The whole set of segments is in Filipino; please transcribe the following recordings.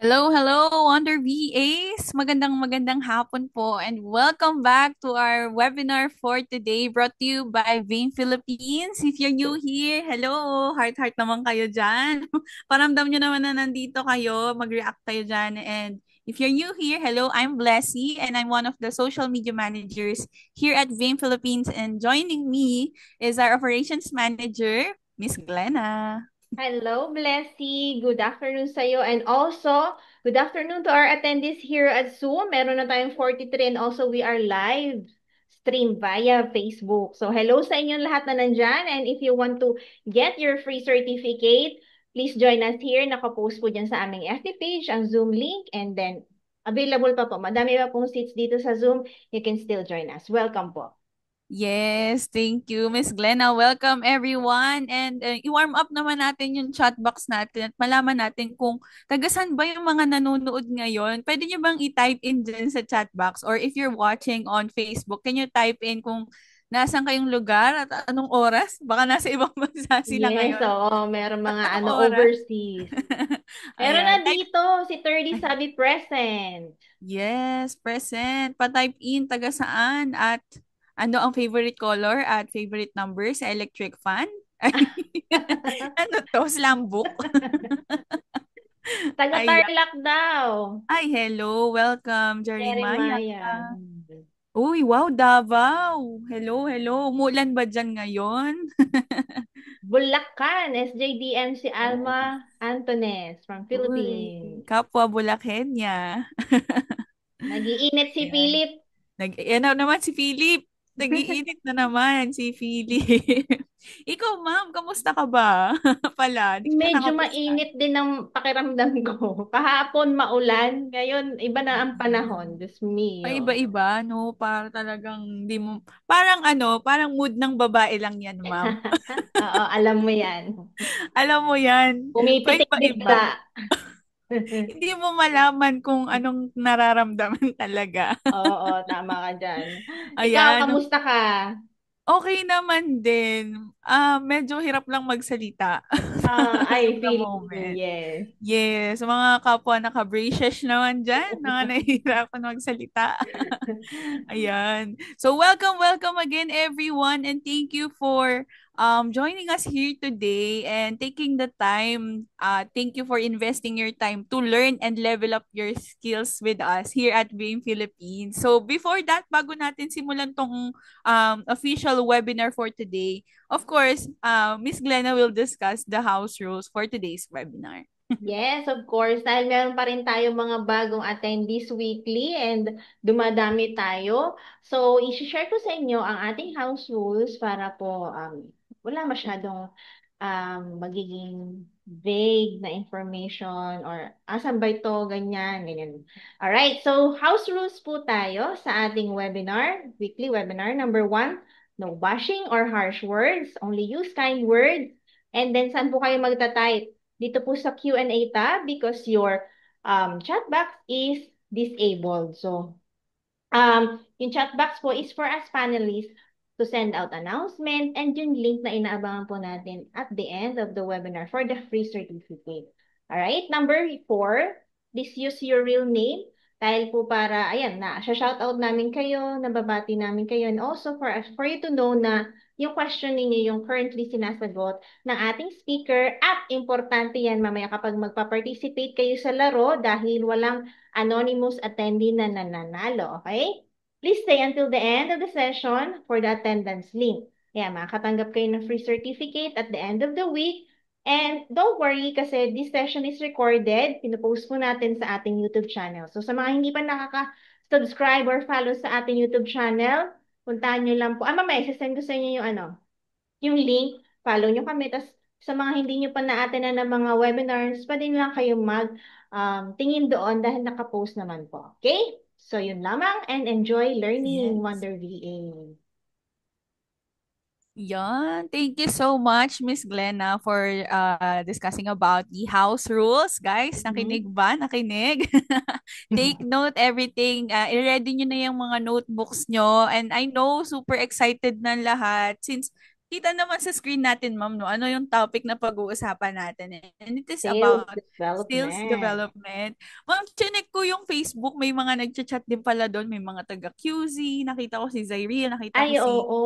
Hello, hello, Wonder VAs! Magandang hapon po and welcome back to our webinar for today brought to you by Vein Philippines. If you're new here, hello! Heart naman kayo dyan. Paramdam nyo naman na nandito kayo, mag-react kayo dyan. And if you're new here, hello, I'm Blessy and I'm one of the social media managers here at Vein Philippines. And joining me is our operations manager, Miss Glenna. Hello, Blessy. Good afternoon sa iyo. And also, good afternoon to our attendees here at Zoom. Meron na tayong 43 and also we are live stream via Facebook. So, hello sa inyong lahat na nandyan. And if you want to get your free certificate, please join us here. Nakapost po dyan sa aming FB page, ang Zoom link. And then, available pa po. Madami pa pong seats dito sa Zoom. You can still join us. Welcome po. Yes, thank you, Miss Glenna. Welcome everyone. And i-warm up naman natin yung chat box natin at malaman natin kung tagasan ba yung mga nanonood ngayon. Pwede nyo bang i-type in dyan sa chat box? Or if you're watching on Facebook, can you type in kung nasan kayong lugar at anong oras? Baka nasa ibang bansa sila Yes, ngayon. oo. Meron mga Anong oras? overseas. Meron Ayan. na dito, si 30 sabi present. Yes, present. Pa-type in taga saan at ano ang favorite color at favorite number sa electric fan? Ano to? Slam book? Ayan. Taga-Tarlac daw. Ay, hello. Welcome, Jeremiah. Jeremiah. Uy, wow, Davao. Hello, hello. Umulan ba dyan ngayon? Bulacan, SJDM si Yes. Alma Antones from Uy, Philippines. kapwa Bulakenya. Nagiinit si Ayan. Philip. Ano naman si Philip? Nag-iinit na naman si Philip. Ikaw, ma'am, kamusta ka ba? Pala, di ka pa Medyo nakamusta. mainit din ang pakiramdam ko. Kahapon maulan, ngayon iba na ang panahon. Mm. Diyos mio. Paiba-iba, no? Para talagang di mo, parang ano, parang mood ng babae lang yan, ma'am. Oo, alam mo yan. Alam mo yan, Pumipitik paiba-iba. dikta. Hindi mo malaman kung anong nararamdaman talaga. Oo, tama ka dyan. Ikaw, Ayan, kamusta ka? okay naman din. Medyo hirap lang magsalita Ah, at I the feel you, moment. yes. Yes, mga kapwa naka-braces naman dyan, mga nahihirapan magsalita. Ayan. So welcome again everyone and thank you for joining us here today and taking the time. Thank you for investing your time to learn and level up your skills with us here at Vein Philippines. So before that, bago natin simulan tong official webinar for today, of course, Miss Glenna will discuss the house rules for today's webinar. Yes, of course. Dahil meron pa rin tayo mga bagong attendees weekly and dumadami tayo. So, i-share ko sa inyo ang ating house rules para po wala masyadong magiging vague na information or asan ba ito, ganyan, ganyan. Alright, so house rules po tayo sa ating webinar, weekly webinar. Number one, no bashing or harsh words. Only use kind words. And then, saan po kayo magta-type? Dito po sa Q&A tab because your chat box is disabled. So, yung chat box po is for us panelists to send out announcement and yung link na inaabangan po natin at the end of the webinar for the free certificate. Alright, number four, please use your real name dahil po para, ayan, shoutout namin kayo, nababati namin kayo, and also for us, for you to know na yung question ninyo yung currently sinasagot ng ating speaker at importante yan mamaya kapag magpa-participate kayo sa laro dahil walang anonymous attendee na nananalo, okay? Please stay until the end of the session for the attendance link. Kaya makakatanggap kayo ng free certificate at the end of the week. And don't worry kasi this session is recorded. Pinopost po natin sa ating YouTube channel. So sa mga hindi pa nakaka-subscribe or follow sa ating YouTube channel, puntahan nyo lang po. Mamaya, sasend ko sa inyo yung yung link. Follow nyo kami. Tapos sa mga hindi nyo pa na-attend ng mga webinars, pwede nyo lang kayong tingin doon dahil nakapost naman po. Okay? So, yun lamang and enjoy learning Yes. Wonder VA. Yan. Thank you so much, Miss Glenna, for discussing about the house rules. Guys, nakinig Mhm. ba? Nakinig? Take note everything. I-ready nyo na yung mga notebooks nyo. And I know, super excited na lahat since kita naman sa screen natin, ma'am, no? Ano yung topic na pag-uusapan natin? And it is Sales about sales development. development. Ma'am, chinek ko yung Facebook, may mga nagchat-chat din pala doon, may mga taga QZ, nakita ko si Zyril, nakita ko Ay, si oo.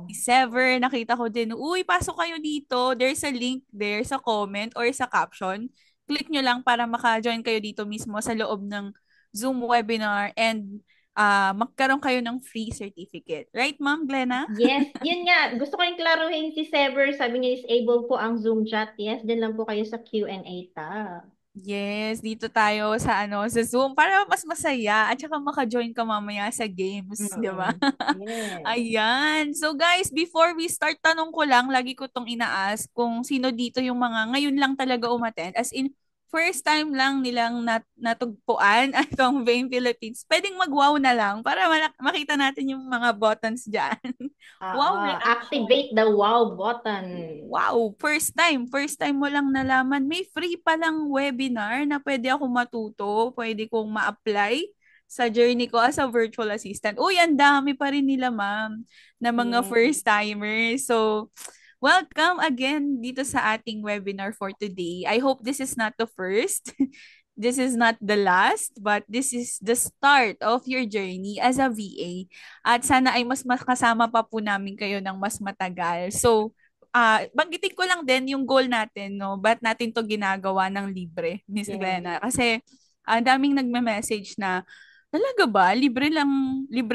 Sever, nakita ko din, uy, pasok kayo dito. There's a link there sa comment or sa caption. Click nyo lang para maka-join kayo dito mismo sa loob ng Zoom webinar and magkaroon kayo ng free certificate. Right, Ma'am Glenna? Yes, yun nga. Gusto ko yung klaruhin si Sever. Sabi niya, disable po ang Zoom chat. Yes, din lang po kayo sa Q&A tab. Yes, dito tayo sa sa Zoom para mas masaya at saka maka-join ka mamaya sa games, 'di ba? Mm-mm. Yes. Ayan. So guys, before we start, tanong ko lang, lagi ko tong ina-ask kung sino dito yung mga ngayon lang talaga umattend. As in, first time lang nilang natugpuan itong Vain Philippines. Pwedeng mag-wow na lang para makita natin yung mga buttons dyan. Wow reaction. Activate the wow button. Wow, first time mo lang nalaman. May free palang webinar na pwede ako matuto, pwede kong ma-apply sa journey ko as a virtual assistant. Uy, ang dami pa rin nila, ma'am, na mga Yes. first timers. So, welcome again dito sa ating webinar for today. I hope this is not the first. This is not the last, but this is the start of your journey as a VA. At sana ay mas makasama pa po namin kayo ng mas matagal. So, banggitin ko lang din yung goal natin, no? Ba't natin to ginagawa ng libre, Miss Yes. Glenna? Kasi ang daming nagme-message na, talaga ba, libre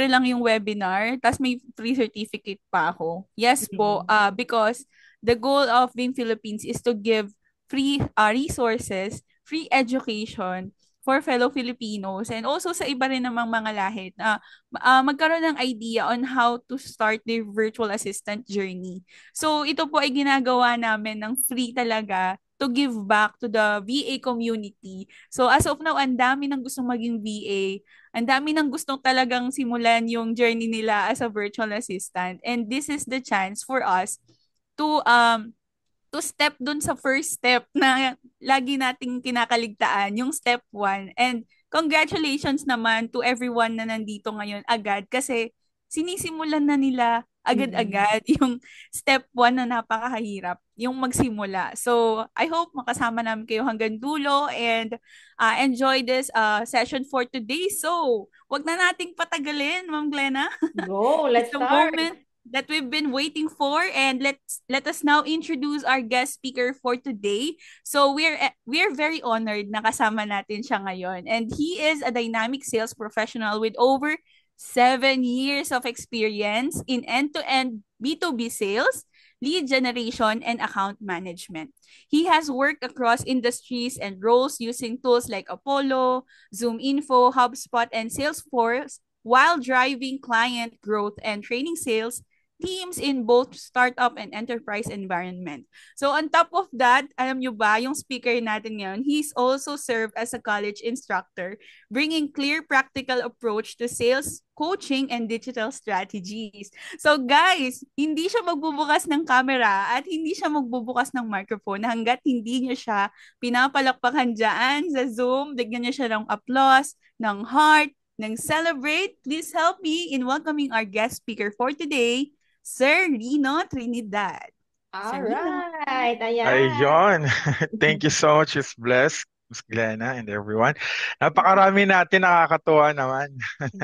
lang yung webinar, tapos may free certificate pa ako. Yes po, Mm. because the goal of Beam Philippines is to give free resources, free education for fellow Filipinos and also sa iba rin namang mga lahit na magkaroon ng idea on how to start their virtual assistant journey. So ito po ay ginagawa namin ng free talaga to give back to the VA community. So as of now, ang dami nang gustong maging VA, ang dami nang gustong talagang simulan yung journey nila as a virtual assistant. And this is the chance for us to step dun sa first step na lagi nating kinakaligtaan, yung step 1. And congratulations naman to everyone na nandito ngayon agad kasi sinisimulan na nila Mm. agad-agad yung step 1 na napakahirap, yung magsimula. So, I hope makasama namin kayo hanggang dulo and enjoy this session for today. So, wag na nating patagalin, Ma'am Glenna. Go, It's let's the start. moment that we've been waiting for, and let us now introduce our guest speaker for today. So we're very honored na kasama natin siya ngayon, and he is a dynamic sales professional with over 7 years of experience in end-to-end B2B sales, lead generation, and account management. He has worked across industries and roles using tools like Apollo, Zoom Info, HubSpot, and Salesforce while driving client growth and training sales teams in both startup and enterprise environment. So on top of that, alam nyo ba, yung speaker natin ngayon, he's also served as a college instructor, bringing clear practical approach to sales, coaching, and digital strategies. So guys, hindi siya magbubukas ng camera at hindi siya magbubukas ng microphone hanggat hindi niya siya pinapalakpakan dyan sa Zoom. Bigyan niya siya ng applause, ng heart, ng celebrate. Please help me in welcoming our guest speaker for today, Sir Rino Trinidad. Sir All Rino. right. Ayan. Ayun. Thank you so much, Miss Bless, Miss Glenna, and everyone. Napakarami natin, nakakatuwa naman.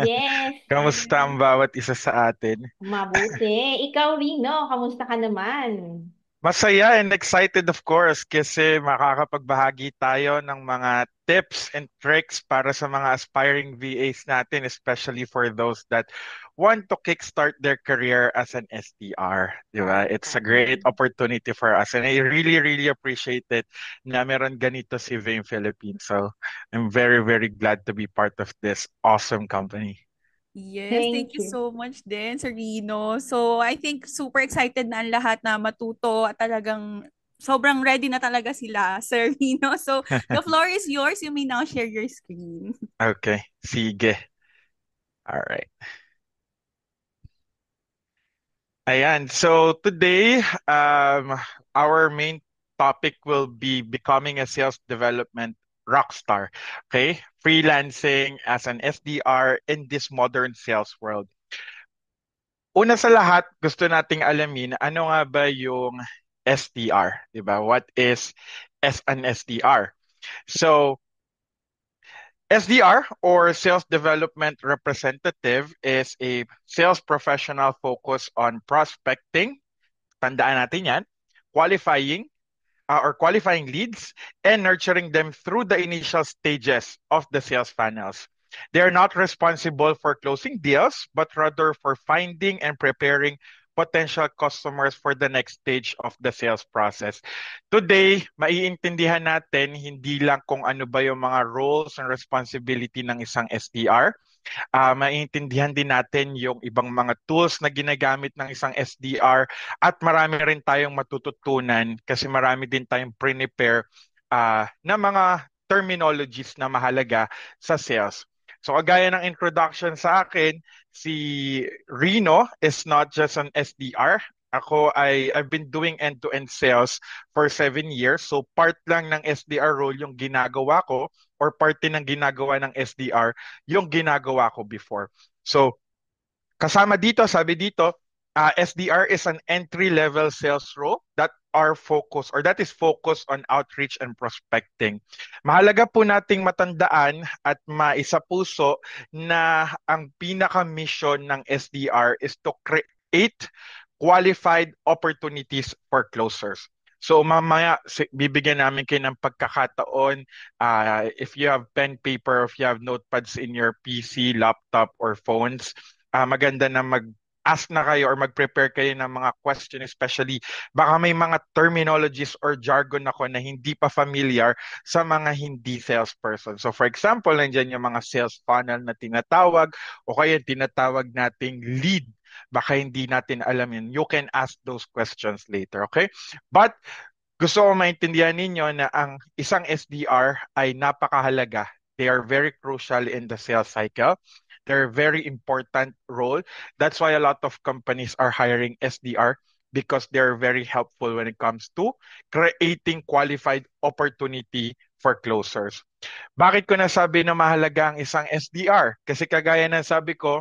Yes. Kamusta ang bawat isa sa atin? Mabuti. Ikaw, Rino, kamusta ka naman? Masaya and excited of course kasi makakapagbahagi tayo ng mga tips and tricks para sa mga aspiring VAs natin, especially for those that want to kickstart their career as an SDR. Di ba? It's a great Alright. opportunity for us and I really, really appreciate it na meron ganito si Vim Philippines. So I'm very, very glad to be part of this awesome company. Yes, thank Thank you you. so much din, Sir Rino. So, I think super excited na ang lahat na matuto at talagang sobrang ready na talaga sila, Sir Rino. So, the floor is yours. You may now share your screen. Okay, sige. All right. Ayan. So today, our main topic will be becoming a sales development rock star. Okay, freelancing as an SDR in this modern sales world. Una sa lahat, gusto nating alamin ano nga ba yung SDR, 'di ba? What is an SDR? So, SDR or Sales Development Representative is a sales professional focused on prospecting, tandaan natin yan, qualifying or qualifying leads and nurturing them through the initial stages of the sales funnels. They are not responsible for closing deals, but rather for finding and preparing potential customers for the next stage of the sales process. Today, maiintindihan natin hindi lang kung ano ba yung mga roles and responsibility ng isang SDR, maintindihan din natin yung ibang mga tools na ginagamit ng isang SDR at marami rin tayong matututunan kasi marami din tayong prepare na mga terminologies na mahalaga sa sales. So kagaya ng introduction sa akin, si Rino is not just an SDR. I've been doing end-to-end sales for 7 years. So part lang ng SDR role yung ginagawa ko or parte ng ginagawa ng SDR yung ginagawa ko before. So, kasama dito, sabi dito, SDR is an entry-level sales role that is focused on outreach and prospecting. Mahalaga po nating matandaan at maisapuso na ang pinaka-mission ng SDR is to create qualified opportunities for closers. So mamaya bibigyan namin kayo ng pagkakataon, if you have pen, paper, if you have notepads in your PC, laptop, or phones, maganda na mag-ask na kayo or mag-prepare kayo ng mga question, especially baka may mga terminologies or jargon ako na hindi pa familiar sa mga hindi salesperson. So for example, nandiyan yung mga sales funnel na tinatawag o kaya tinatawag nating lead. Baka hindi natin alam yun. You can ask those questions later, okay? But gusto ko maintindihan ninyo na ang isang SDR ay napakahalaga. They are very crucial in the sales cycle. They're a very important role. That's why a lot of companies are hiring SDR because they're very helpful when it comes to creating qualified opportunity for closers. Bakit ko nasabi na mahalaga ang isang SDR? Kasi kagaya ng sabi ko,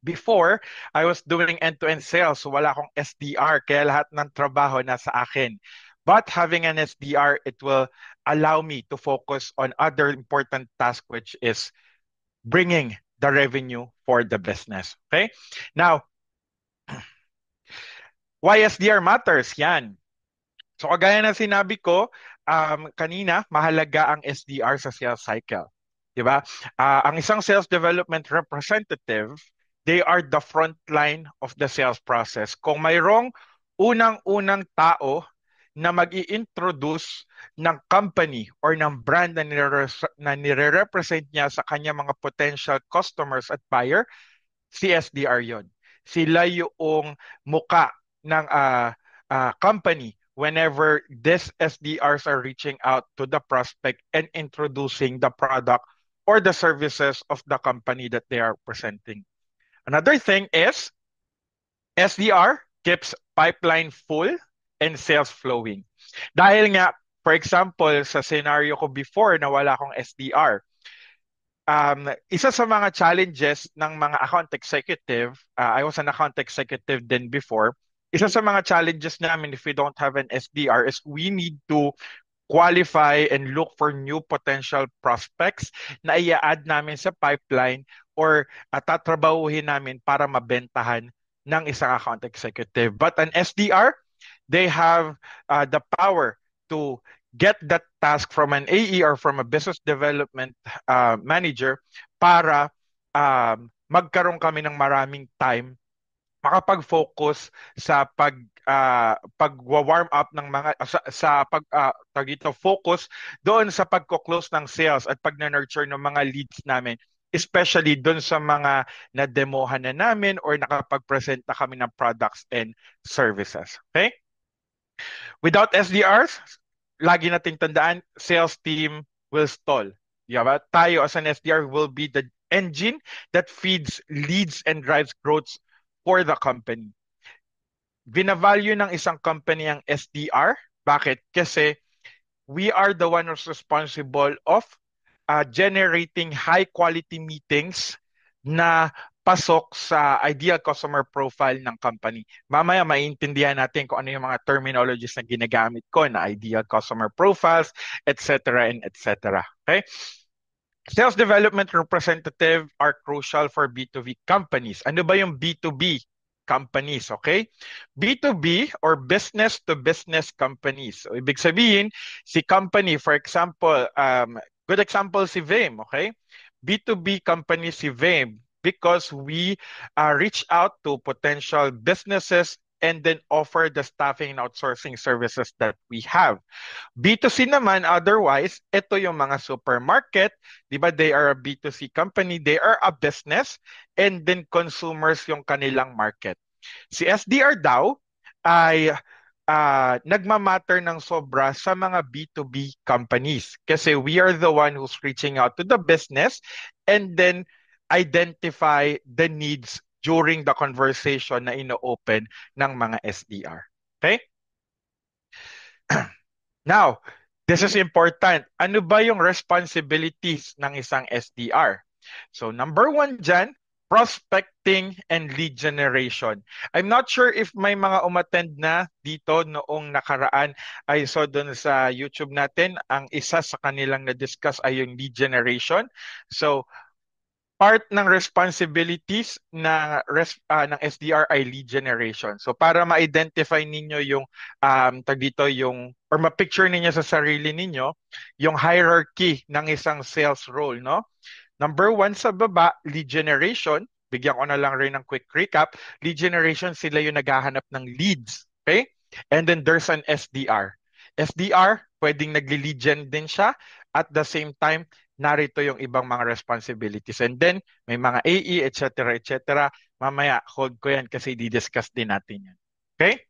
before, I was doing end-to-end sales, so wala akong SDR, kaya lahat ng trabaho nasa akin. But having an SDR, it will allow me to focus on other important tasks, which is bringing the revenue for the business. Okay? Now, why SDR matters? Yan. So kagaya na sinabi ko, kanina, mahalaga ang SDR sa sales cycle. Diba? Ang isang sales development representative, they are the front line of the sales process. Kung mayroong unang-unang tao na mag-i-introduce ng company or ng brand na nire-represent niya sa kanya mga potential customers at buyer, si SDR yon. Sila yung muka ng company whenever these SDRs are reaching out to the prospect and introducing the product or the services of the company that they are presenting. Another thing is SDR keeps pipeline full and sales flowing. Dahil nga, for example, sa scenario ko before na wala akong SDR, isa sa mga challenges ng mga account executive, I was an account executive then before, isa sa mga challenges namin if we don't have an SDR is we need to qualify and look for new potential prospects na i-add namin sa pipeline or tatrabahuhin namin para mabentahan ng isang account executive. But an SDR, they have the power to get that task from an AE or from a business development manager para magkaroon kami ng maraming time makapag-focus sa pag-warm up ng mga focus doon sa pagko-close ng sales at pag-nurture ng mga leads namin, especially doon sa mga na-demohan na namin or nakapag-present na kami ng products and services. Okay? Without SDRs, lagi nating tandaan, sales team will stall. Diba? Tayo as an SDR will be the engine that feeds leads and drives growth for the company. Binavalue ng isang company ang SDR. Bakit? Kasi we are the one who's responsible of generating high quality meetings na pasok sa ideal customer profile ng company. Mamaya maintindihan natin kung ano yung mga terminologies na ginagamit ko na ideal customer profiles, etc. and etc. Okay? Sales development representative are crucial for B2B companies. Ano ba yung B2B companies, okay? B2B or business to business companies. So, ibig sabihin, si company, for example, good example si Vame, okay? B2B company si Vame because we reach out to potential businesses and then offer the staffing and outsourcing services that we have. B2C naman, otherwise, ito yung mga supermarket, di ba? They are a B2C company, they are a business, and then consumers yung kanilang market. Si SDR daw ay nagmamatter ng sobra sa mga B2B companies kasi we are the one who's reaching out to the business and then identify the needs during the conversation na ino-open ng mga SDR. Okay? Now, this is important. Ano ba yung responsibilities ng isang SDR? So, number one dyan, prospecting and lead generation. I'm not sure if may mga umattend na dito noong nakaraan. I saw doon sa YouTube natin, ang isa sa kanilang na-discuss ay yung lead generation. So, part ng responsibilities ng SDR ay lead generation. So para ma-identify ninyo yung tag dito yung or ma-picture ninyo sa sarili ninyo yung hierarchy ng isang sales role, no? Number one sa baba, lead generation. Bigyan ko na lang rin ng quick recap. Lead generation, sila yung naghahanap ng leads. Okay? And then there's an SDR. SDR, pwedeng nagli-lead gen din siya. At the same time, narito yung ibang mga responsibilities. And then, may mga AE, etc., etc. Mamaya, hold ko yan kasi di-discuss din natin yan. Okay?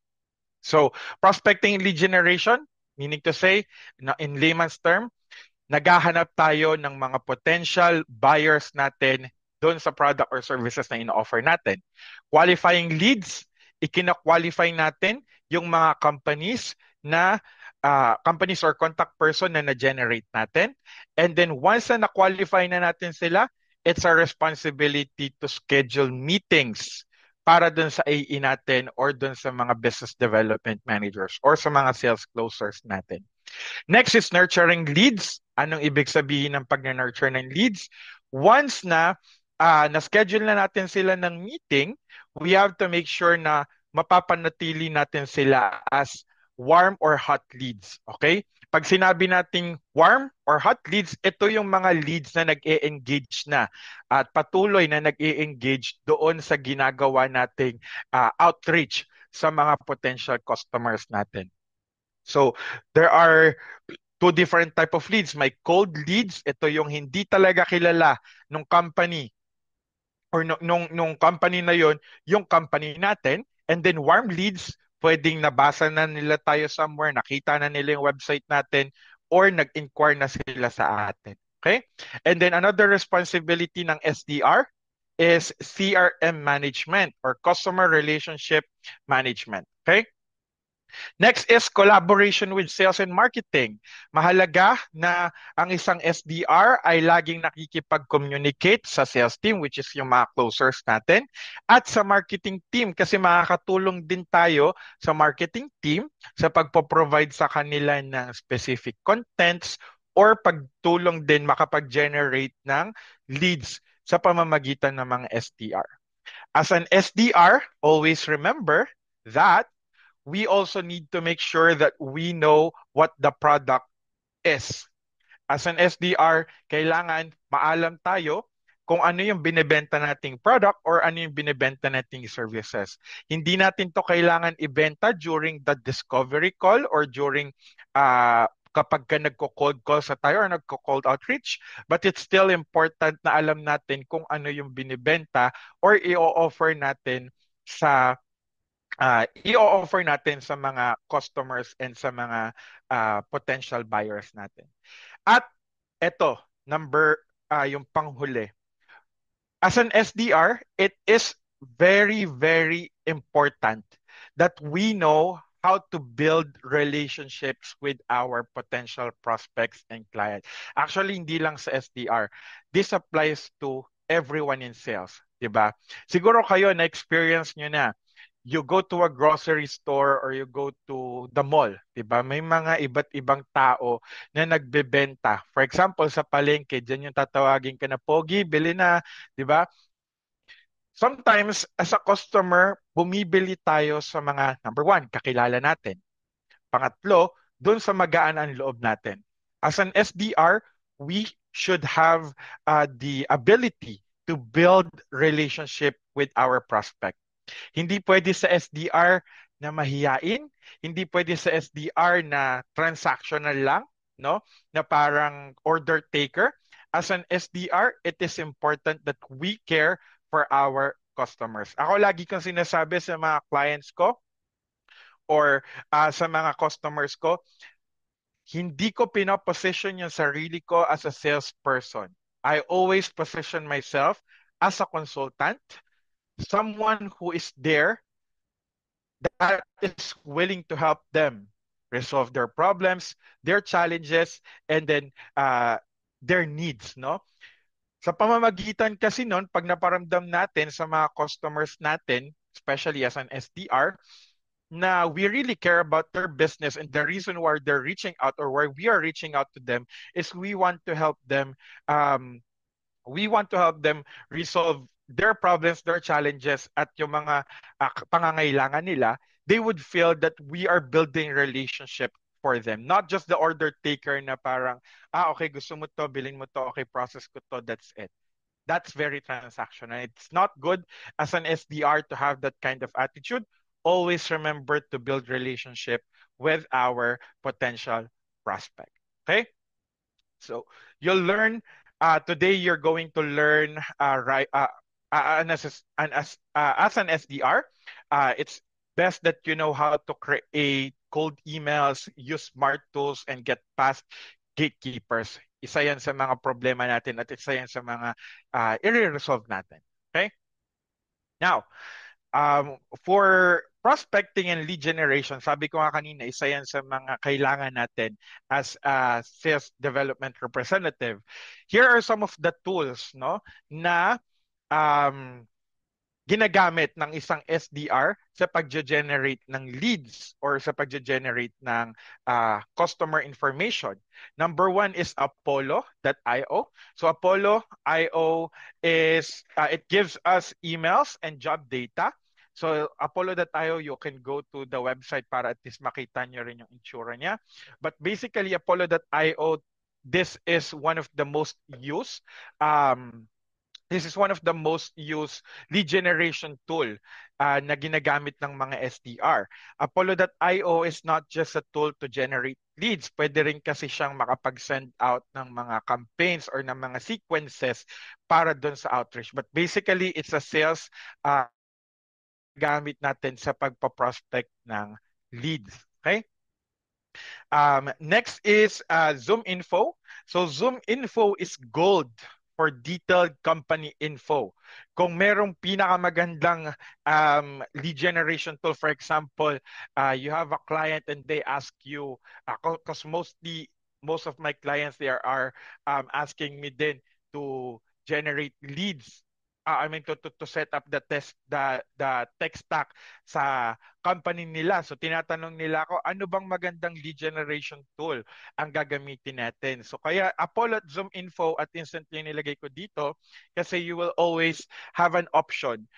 So, prospecting lead generation, meaning to say, in layman's term, naghahanap tayo ng mga potential buyers natin doon sa product or services na ino-offer natin. Qualifying leads, ikina-qualify natin yung mga companies na companies or contact person na na-generate natin. And then once na na-qualify na natin sila, it's our responsibility to schedule meetings para dun sa AE natin or dun sa mga business development managers or sa mga sales closers natin. Next is nurturing leads. Anong ibig sabihin ng pag-nurture ng leads? Once na na-schedule na natin sila ng meeting, we have to make sure na mapapanatili natin sila as warm or hot leads. Okay? Pag sinabi nating warm or hot leads, ito yung mga leads na nag-e-engage na at patuloy na nag-e-engage doon sa ginagawa nating outreach sa mga potential customers natin. So, there are two different type of leads. May cold leads, ito yung hindi talaga kilala nung company or nung company na yon, yung company natin. And then warm leads, pwedeng nabasa na nila tayo somewhere, nakita na nila yung website natin, or nag-inquire na sila sa atin. Okay? And then another responsibility ng SDR is CRM management or customer relationship management. Okay? Next is collaboration with sales and marketing. Mahalaga na ang isang SDR ay laging nakikipag-communicate sa sales team, which is yung mga closers natin, at sa marketing team kasi makakatulong din tayo sa marketing team sa pagpo-provide sa kanila ng specific contents or pagtulong din makapag-generate ng leads sa pamamagitan ng mga SDR. As an SDR, always remember that we also need to make sure that we know what the product is. As an SDR, kailangan maalam tayo kung ano yung binibenta nating product or ano yung binibenta nating services. Hindi natin to kailangan ibenta during the discovery call or during kapag ka nagko-cold call sa tayo or nagko-cold outreach, but it's still important na alam natin kung ano yung binibenta or i-offer natin sa i-offer natin sa mga customers and sa mga potential buyers natin. At eto, yung panghuli. As an SDR, it is very, very important that we know how to build relationships with our potential prospects and clients. Actually, hindi lang sa SDR. This applies to everyone in sales. 'Di ba? Siguro kayo na-experience nyo na. You go to a grocery store or you go to the mall, 'di ba? May mga iba't ibang tao na nagbebenta. For example, sa palengke, diyan yung tatawagin ka na, "Pogi, bili na," 'di ba? Sometimes, as a customer, bumibili tayo sa mga, number one, kakilala natin. Pangatlo, doon sa magaan ang loob natin. As an SDR, we should have the ability to build relationship with our prospect. Hindi pwede sa SDR na mahiyain, hindi pwede sa SDR na transactional lang, no? Na parang order taker. As an SDR, it is important that we care for our customers. Ako lagi kong sinasabi sa mga clients ko or sa mga customers ko, hindi ko pinaposition yung sarili ko as a salesperson. I always position myself as a consultant, someone who is there that is willing to help them resolve their problems, their challenges, and then their needs, no? Sa pamamagitan kasi nun, pag naparamdam natin sa mga customers natin, especially as an SDR, na we really care about their business and the reason why they're reaching out or why we are reaching out to them is um, we want to help them resolve their problems, their challenges, at yung mga pangangailangan nila, they would feel that we are building relationship for them. Not just the order taker na parang, okay, gusto mo to, bilhin mo to, okay, process ko to, that's it. That's very transactional. It's not good as an SDR to have that kind of attitude. Always remember to build relationship with our potential prospect. Okay? So you'll learn today. You're going to learn as an SDR. It's best that you know how to create cold emails, use smart tools, and get past gatekeepers. Isa yan sa mga problema natin at isa yan sa mga i-resolve natin. Okay? Now, for prospecting and lead generation, sabi ko nga kanina, isa yan sa mga kailangan natin as a sales development representative. Here are some of the tools, no, na um, ginagamit ng isang SDR sa pag-generate ng leads or sa pag-generate ng customer information. Number one is Apollo.io. So Apollo.io is, it gives us emails and job data. So Apollo.io, you can go to the website para at least makita nyo rin yung itsura niya. But basically, Apollo.io, this is one of the most used lead generation tool na ginagamit ng mga SDR. Apollo.io is not just a tool to generate leads. Pwede rin kasi siyang makapag-send out ng mga campaigns or ng mga sequences para doon sa outreach. But basically, it's a sales gamit natin sa pagpa-prospect ng leads. Okay? Next is ZoomInfo. So ZoomInfo is gold for detailed company info. Kung merong pinakamagandang lead generation tool, for example, you have a client and they ask you, because most of my clients, they are asking me then to generate leads. To set up the tech stack sa company nila. So tinatanong nila ako, ano bang magandang lead generation tool ang gagamitin natin? So kaya Apollo at ZoomInfo at instantly nilagay ko dito kasi you will always have an option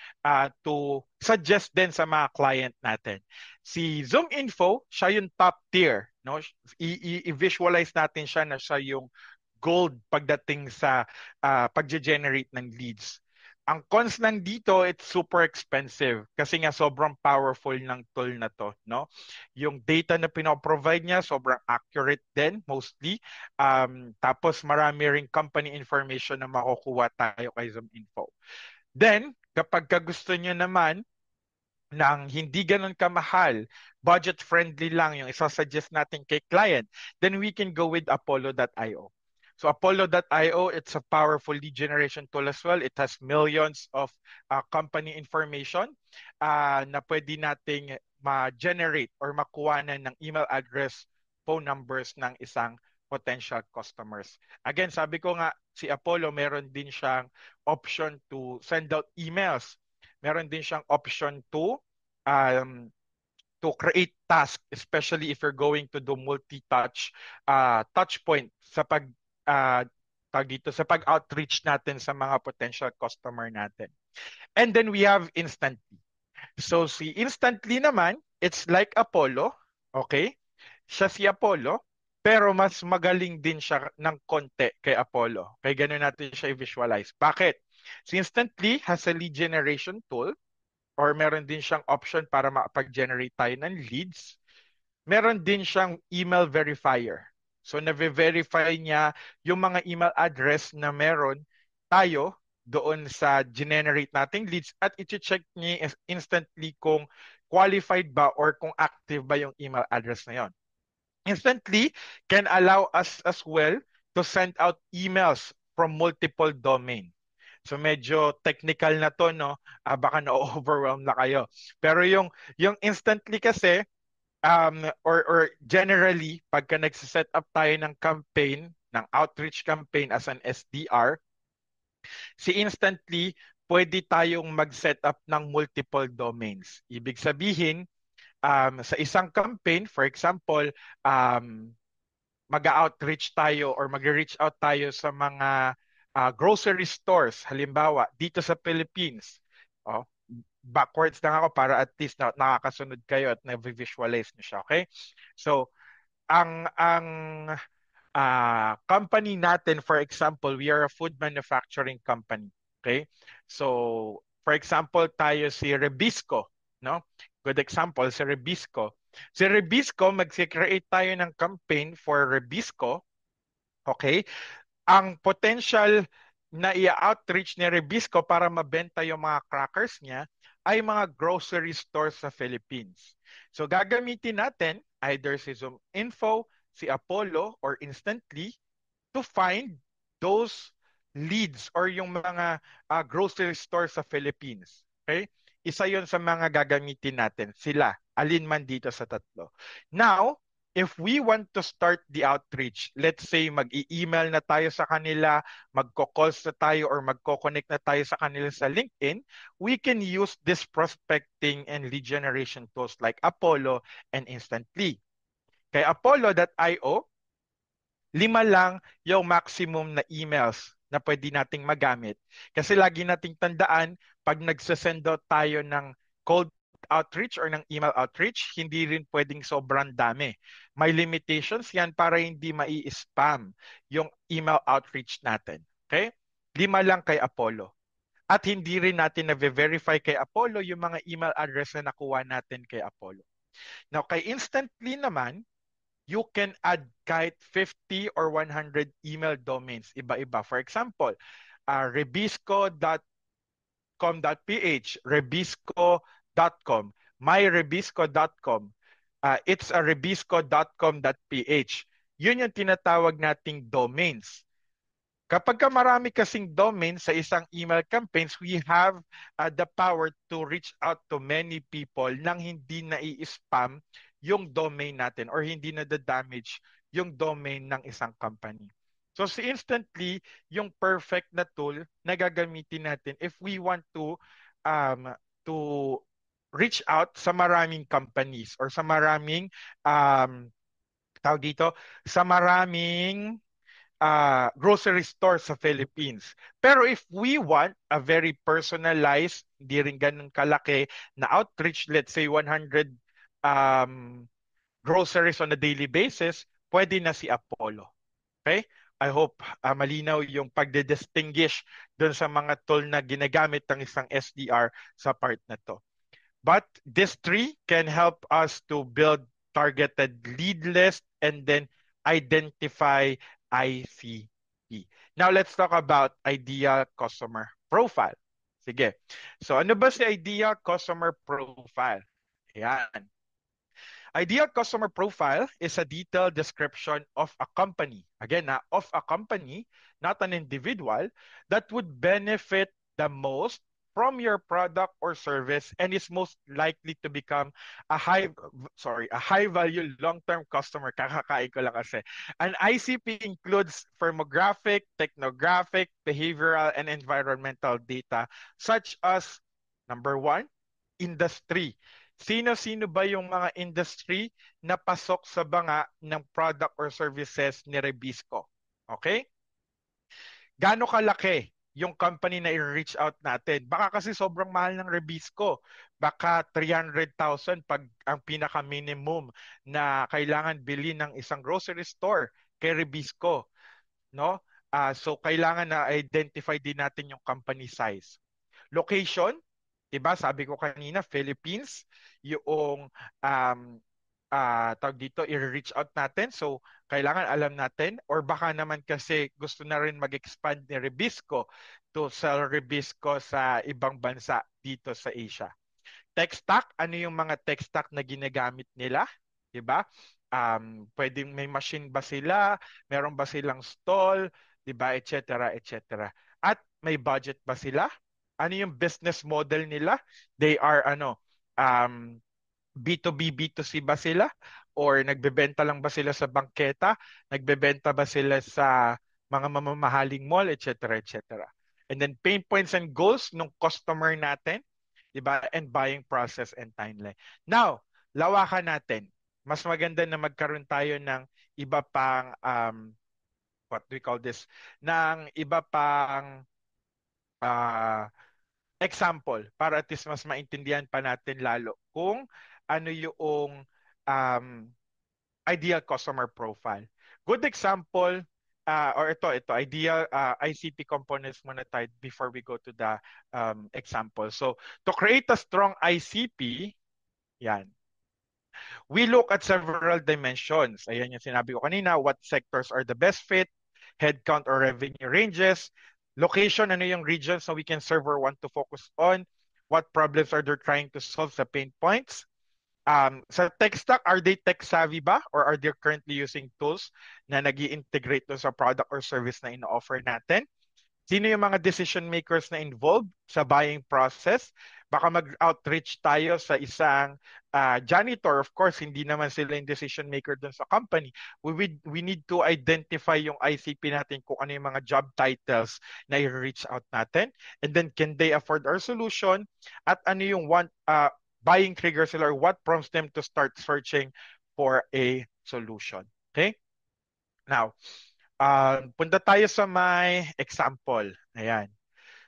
to suggest din sa mga client natin. Si ZoomInfo, siya yung top tier. No? I-visualize natin siya na siya yung gold pagdating sa pag-generate ng leads. Ang cons lang dito, it's super expensive kasi nga sobrang powerful ng tool na to, no? Yung data na pinoprovide niya, sobrang accurate din, mostly. Tapos marami ring company information na makukuha tayo kay ZoomInfo. Then, kapag gusto niyo naman ng hindi ganun kamahal, budget-friendly lang yung isasuggest natin kay client, then we can go with Apollo.io. So Apollo.io, it's a powerful lead generation tool as well. It has millions of company information na pwede nating ma-generate or makuha ng email address, phone numbers ng isang potential customers. Again, sabi ko nga, si Apollo meron din siyang option to send out emails. Meron din siyang option um, to create task, especially if you're going to do multi-touch touch point sa uh, sa pag-outreach natin sa mga potential customer natin. And then we have Instantly. So si Instantly naman, it's like Apollo, okay? Siya si Apollo, pero mas magaling din siya ng konti kay Apollo. Kaya ganun natin siya i-visualize. Bakit? Si Instantly has a lead generation tool, or meron din siyang option para makapag-generate tayo ng leads. Meron din siyang email verifier. So, na-verify niya yung mga email address na meron tayo doon sa generate nating leads at i-check niya instantly kung qualified ba or kung active ba yung email address na yon. Instantly can allow us as well to send out emails from multiple domain. So medyo technical na to, no? Baka na-overwhelm na kayo. Pero yung Instantly kasi, or generally, pagka nagsiset up tayo ng campaign, ng outreach campaign as an SDR, si Instantly, pwede tayong mag-set up ng multiple domains. Ibig sabihin, sa isang campaign, for example, mag-outreach tayo or mag-reach out tayo sa mga grocery stores, halimbawa, dito sa Philippines. Oh, backwards lang ako para at least nakakasunod kayo at na-visualize niyo siya, okay? So, ang company natin, for example, we are a food manufacturing company, okay? So, for example, tayo si Rebisco, no? Good example, si Rebisco. Si Rebisco, mag-create tayo ng campaign for Rebisco, okay? Ang potential na i-outreach ni Rebisco para mabenta yung mga crackers niya ay mga grocery stores sa Philippines. So gagamitin natin either si Zoom Info, si Apollo, or Instantly to find those leads or yung mga grocery stores sa Philippines. Okay? Isa yon sa mga gagamitin natin. Sila, alin man dito sa tatlo. Now, if we want to start the outreach, let's say mag-i-email na tayo sa kanila, magko-calls na tayo or magko-connect na tayo sa kanila sa LinkedIn, we can use this prospecting and lead generation tools like Apollo and Instantly. Kay Apollo.io, 5 lang yung maximum na emails na pwede nating magamit. Kasi lagi nating tandaan, pag nagsasend out tayo ng cold outreach or ng email outreach, hindi rin pwedeng sobrang dami. May limitations yan para hindi mai-spam yung email outreach natin. Okay? 5 lang kay Apollo. At hindi rin natin na-verify kay Apollo yung mga email address na nakuha natin kay Apollo. Now, kay Instantly naman, you can add kahit 50 or 100 email domains, iba-iba. For example, rebisco.com.ph, rebisco.com, myrebisco.com, it's a rebisco.com.ph. Yun yung tinatawag nating domains. Kapag marami kasing domains sa isang email campaigns, we have the power to reach out to many people nang hindi na-i-spam yung domain natin or hindi na-damage yung domain ng isang company. So si Instantly, yung perfect na tool na gagamitin natin if we want to reach out sa maraming companies or sa maraming tawag dito, sa maraming grocery store sa Philippines. Pero if we want a very personalized, hindi rin ganun kalaki na outreach, let's say 100 groceries on a daily basis, pwede na si Apollo. Okay? I hope malinaw yung pagde-distinguish dun sa mga tool na ginagamit ng isang SDR sa part na to. But these three can help us to build targeted lead list and then identify ICP. Now, let's talk about ideal customer profile. Sige. So, ano ba si ideal customer profile? Ayan. Ideal customer profile is a detailed description of a company. Again, of a company, not an individual, that would benefit the most from your product or service and is most likely to become a high value long-term customer. Kakakain ko lang kasi. An ICP includes firmographic, technographic, behavioral, and environmental data such as number one, industry. Sino-sino ba yung mga industry na pasok sa banga ng product or services ni Rebisco? Okay? Gaano kalaki yung company na i-reach out natin? Baka kasi sobrang mahal ng Rebisco. Baka 300,000 pag ang pinaka-minimum na kailangan bilhin ng isang grocery store kay Rebisco, no? So kailangan na identify din natin yung company size. Location, 'di ba? Sabi ko kanina, Philippines, yung tawag dito, i-reach out natin. So, kailangan alam natin or baka naman kasi gusto na rin mag-expand ni Rebisco to sell Rebisco sa ibang bansa dito sa Asia. Tech stack, ano yung mga tech stack na ginagamit nila? 'Di ba? Pwedeng may machine ba sila? Meron ba silang stall? 'Di ba? Et cetera, et cetera. At may budget ba sila? Ano yung business model nila? They are B2B, B2C ba sila? Or nagbebenta lang ba sila sa bangketa? Nagbebenta ba sila sa mga mamamahaling mall, etc., etc. And then pain points and goals ng customer natin, di ba? And buying process and timeline. Now, lawakan natin. Mas maganda na magkaroon tayo ng iba pang, what do we call this? Ng iba pang uh, example para at least mas maintindihan pa natin lalo kung ano yung um, ideal customer profile. Good example, or ito, ideal ICP components muna tayo before we go to the example. So, to create a strong ICP, yan, we look at several dimensions. Ayan yung sinabi ko kanina, what sectors are the best fit, headcount or revenue ranges, location, ano yung regions so we can serve or want to focus on, what problems are they trying to solve sa pain points. Sa tech stack, are they tech savvy ba? Or are they currently using tools na nag integrate sa product or service na ino-offer natin? Sino yung mga decision makers na involved sa buying process? Baka mag-outreach tayo sa isang janitor. Of course, hindi naman sila yung decision maker dun sa company. We need to identify yung ICP natin kung ano yung mga job titles na i-reach out natin. And then, can they afford our solution? At ano yung buying trigger sila or what prompts them to start searching for a solution. Okay? Now, punta tayo sa may example. Ayan.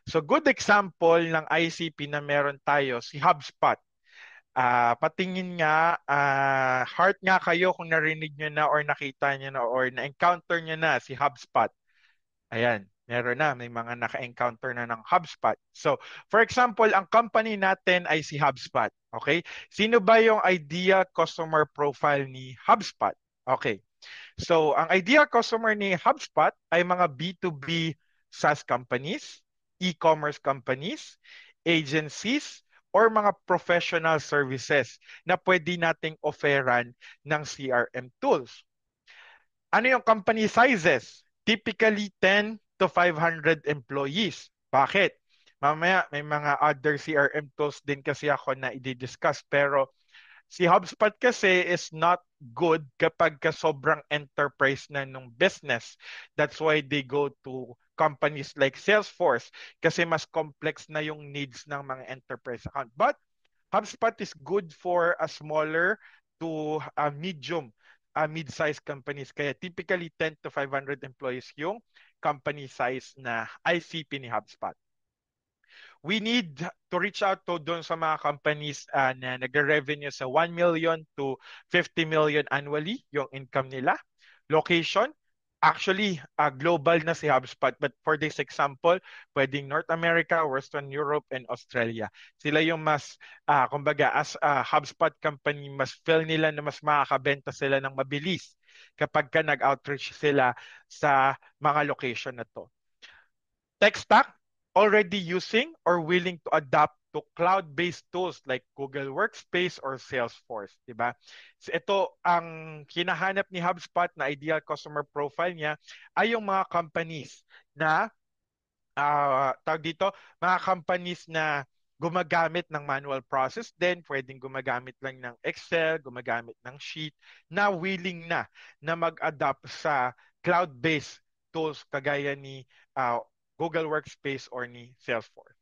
So good example ng ICP na meron tayo, si HubSpot. Patingin nga, heart nga kayo kung narinig nyo na or nakita nyo na or na-encounter nyo na si HubSpot. Ayan, meron na, may mga naka-encounter na ng HubSpot. So, for example, ang company natin ay si HubSpot. Okay? Sino ba yung ideal customer profile ni HubSpot? Okay. So, ang ideal customer ni HubSpot ay mga B2B SaaS companies, e-commerce companies, agencies, or mga professional services na pwede nating offeran ng CRM tools. Ano yung company sizes? Typically 10 to 500 employees. Bakit? Mamaya may mga other CRM tools din kasi ako na i-discuss pero si HubSpot kasi is not good kapag ka sobrang enterprise na nung business. That's why they go to companies like Salesforce kasi mas complex na yung needs ng mga enterprise account. But HubSpot is good for a smaller to mid-sized companies. Kaya typically 10 to 500 employees yung company size na ICP ni HubSpot. We need to reach out to doon sa mga companies na nag-revenue sa 1 million to 50 million annually yung income nila. Location, actually global na si HubSpot but for this example, pwedeng North America, Western Europe, and Australia. Sila yung mas, kumbaga, as a HubSpot company, mas feel nila na mas makakabenta sila ng mabilis kapag ka nag-outreach sila sa mga location na to. Tech stack, already using or willing to adapt to cloud-based tools like Google Workspace or Salesforce, di ba? So ito ang hinahanap ni HubSpot na ideal customer profile niya ay yung mga companies na tawag dito, mga companies na gumagamit ng manual process din, pwedeng gumagamit lang ng Excel, gumagamit ng sheet, na willing na mag-adapt sa cloud-based tools kagaya ni Google Workspace or ni Salesforce.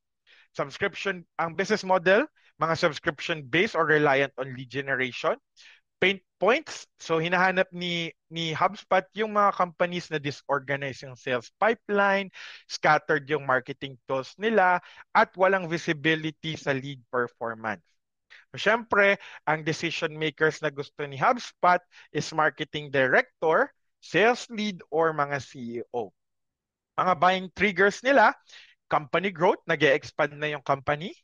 Subscription, ang business model, mga subscription-based or reliant on lead generation. Pain points. So hinahanap ni HubSpot yung mga companies na disorganized yung sales pipeline, scattered yung marketing tools nila, at walang visibility sa lead performance. So, syempre, ang decision makers na gusto ni HubSpot is marketing director, sales lead, or mga CEO. Mga buying triggers nila, company growth, nag-expand na yung company,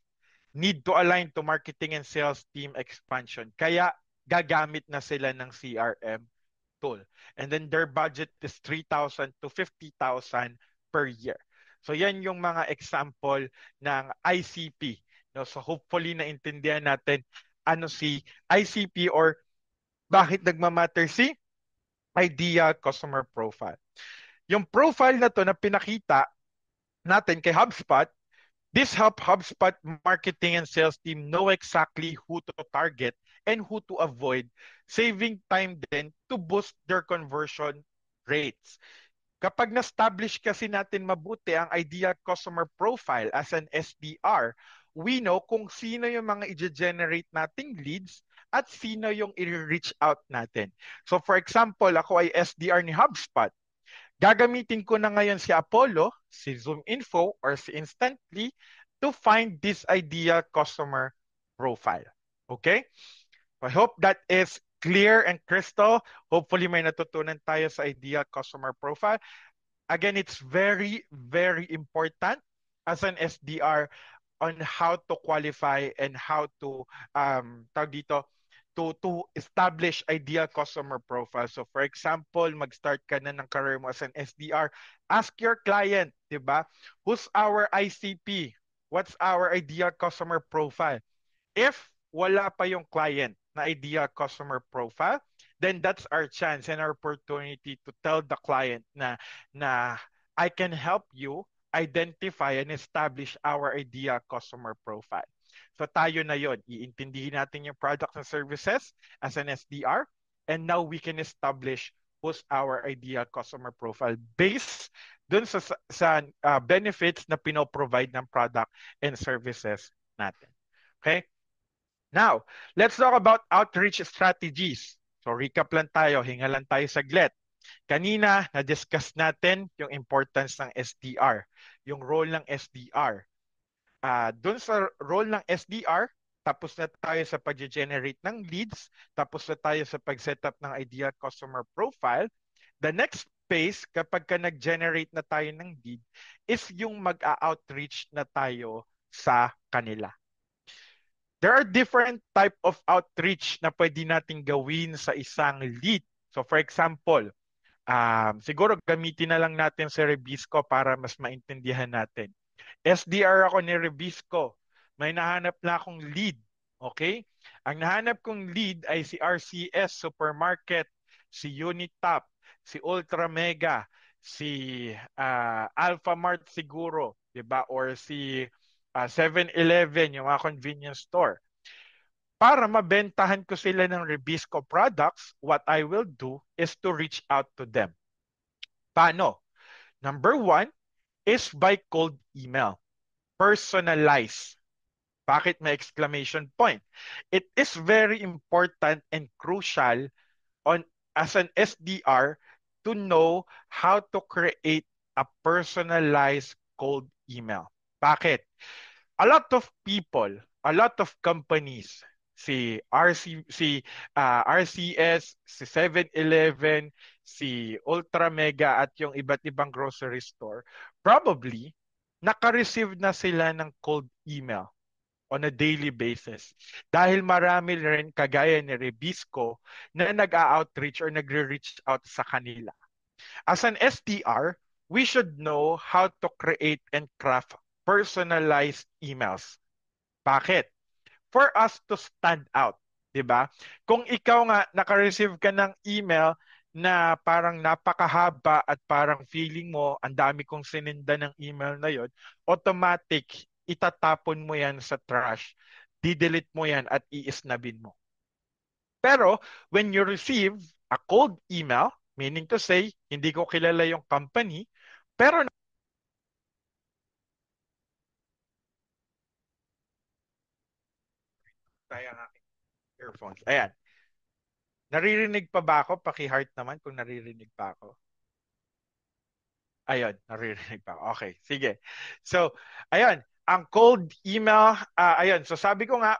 need to align to marketing and sales team expansion. Kaya gagamit na sila ng CRM tool. And then their budget is 3,000 to 50,000 per year. So yan yung mga example ng ICP. No? So hopefully naintindihan natin ano si ICP or bakit nagmamatter si Ideal Customer Profile. Yung profile na to na pinakita natin kay HubSpot, this help HubSpot marketing and sales team know exactly who to target and who to avoid, saving time then to boost their conversion rates. Kapag na-establish kasi natin mabuti ang ideal customer profile as an SDR, we know kung sino yung mga i-generate nating leads at sino yung i-reach out natin. So for example, ako ay SDR ni HubSpot. Gagamitin ko na ngayon si Apollo, si ZoomInfo, or si Instantly to find this ideal customer profile. Okay? I hope that is clear and crystal. Hopefully may natutunan tayo sa ideal customer profile. Again, it's very, very important as an SDR on how to qualify and how to tawag dito, to establish ideal customer profile. So for example, mag-start ka na ng career mo as an SDR, ask your client, 'di ba? Who's our ICP? What's our ideal customer profile? If wala pa yung client na ideal customer profile, then that's our chance and our opportunity to tell the client na I can help you identify and establish our ideal customer profile. So tayo na yon, iintindihin natin yung products and services as an SDR, and now we can establish who's our ideal customer profile based dun sa benefits na pinoprovide ng product and services natin. Okay? Now, let's talk about outreach strategies. So recap lang tayo, hinga lang tayo saglit. Kanina, na-discuss natin yung importance ng SDR, yung role ng SDR. Doon sa role ng SDR, tapos na tayo sa pag-generate ng leads, tapos na tayo sa pag-setup ng ideal customer profile. The next phase, kapag ka nag-generate na tayo ng lead, is yung mag-outreach na tayo sa kanila. There are different type of outreach na pwede nating gawin sa isang lead. So for example, siguro gamitin na lang natin si Rebisco para mas maintindihan natin. SDR ako ni Rebisco. May nahanap na akong lead. Okay? Ang nahanap kong lead ay si RCS Supermarket, si Unitop, si Ultra Mega, si Alpha Mart siguro, 'di ba? Or si 7-Eleven, yung mga convenience store. Para mabentahan ko sila ng Rebisco products, what I will do is to reach out to them. Paano? Number one is by cold email. Personalize. Bakit may exclamation point? It is very important and crucial on as an SDR to know how to create a personalized cold email. Bakit? A lot of people, a lot of companies, RCS, si 7-Eleven, si Ultra Mega at yung iba't ibang grocery store, probably naka-receive na sila ng cold email on a daily basis. Dahil marami rin kagaya ni Rebisco na nag-outreach or nagre-reach out sa kanila. As an SDR, we should know how to create and craft personalized emails. Bakit? For us to stand out, 'di ba? Kung ikaw nga naka-receive ka ng email na parang napakahaba at parang feeling mo ang dami kong sininda ng email na yon, automatic itatapon mo yan sa trash, didelete mo yan at iisnabin mo. Pero when you receive a cold email, meaning to say, hindi ko kilala yung company, pero tayo ang aking earphones. Ayan. Naririnig pa ba ako? Paki-heart naman kung naririnig pa ako. Ayun, naririnig pa ako. Okay, sige. So, ayun, ang cold email, ayun, so sabi ko nga,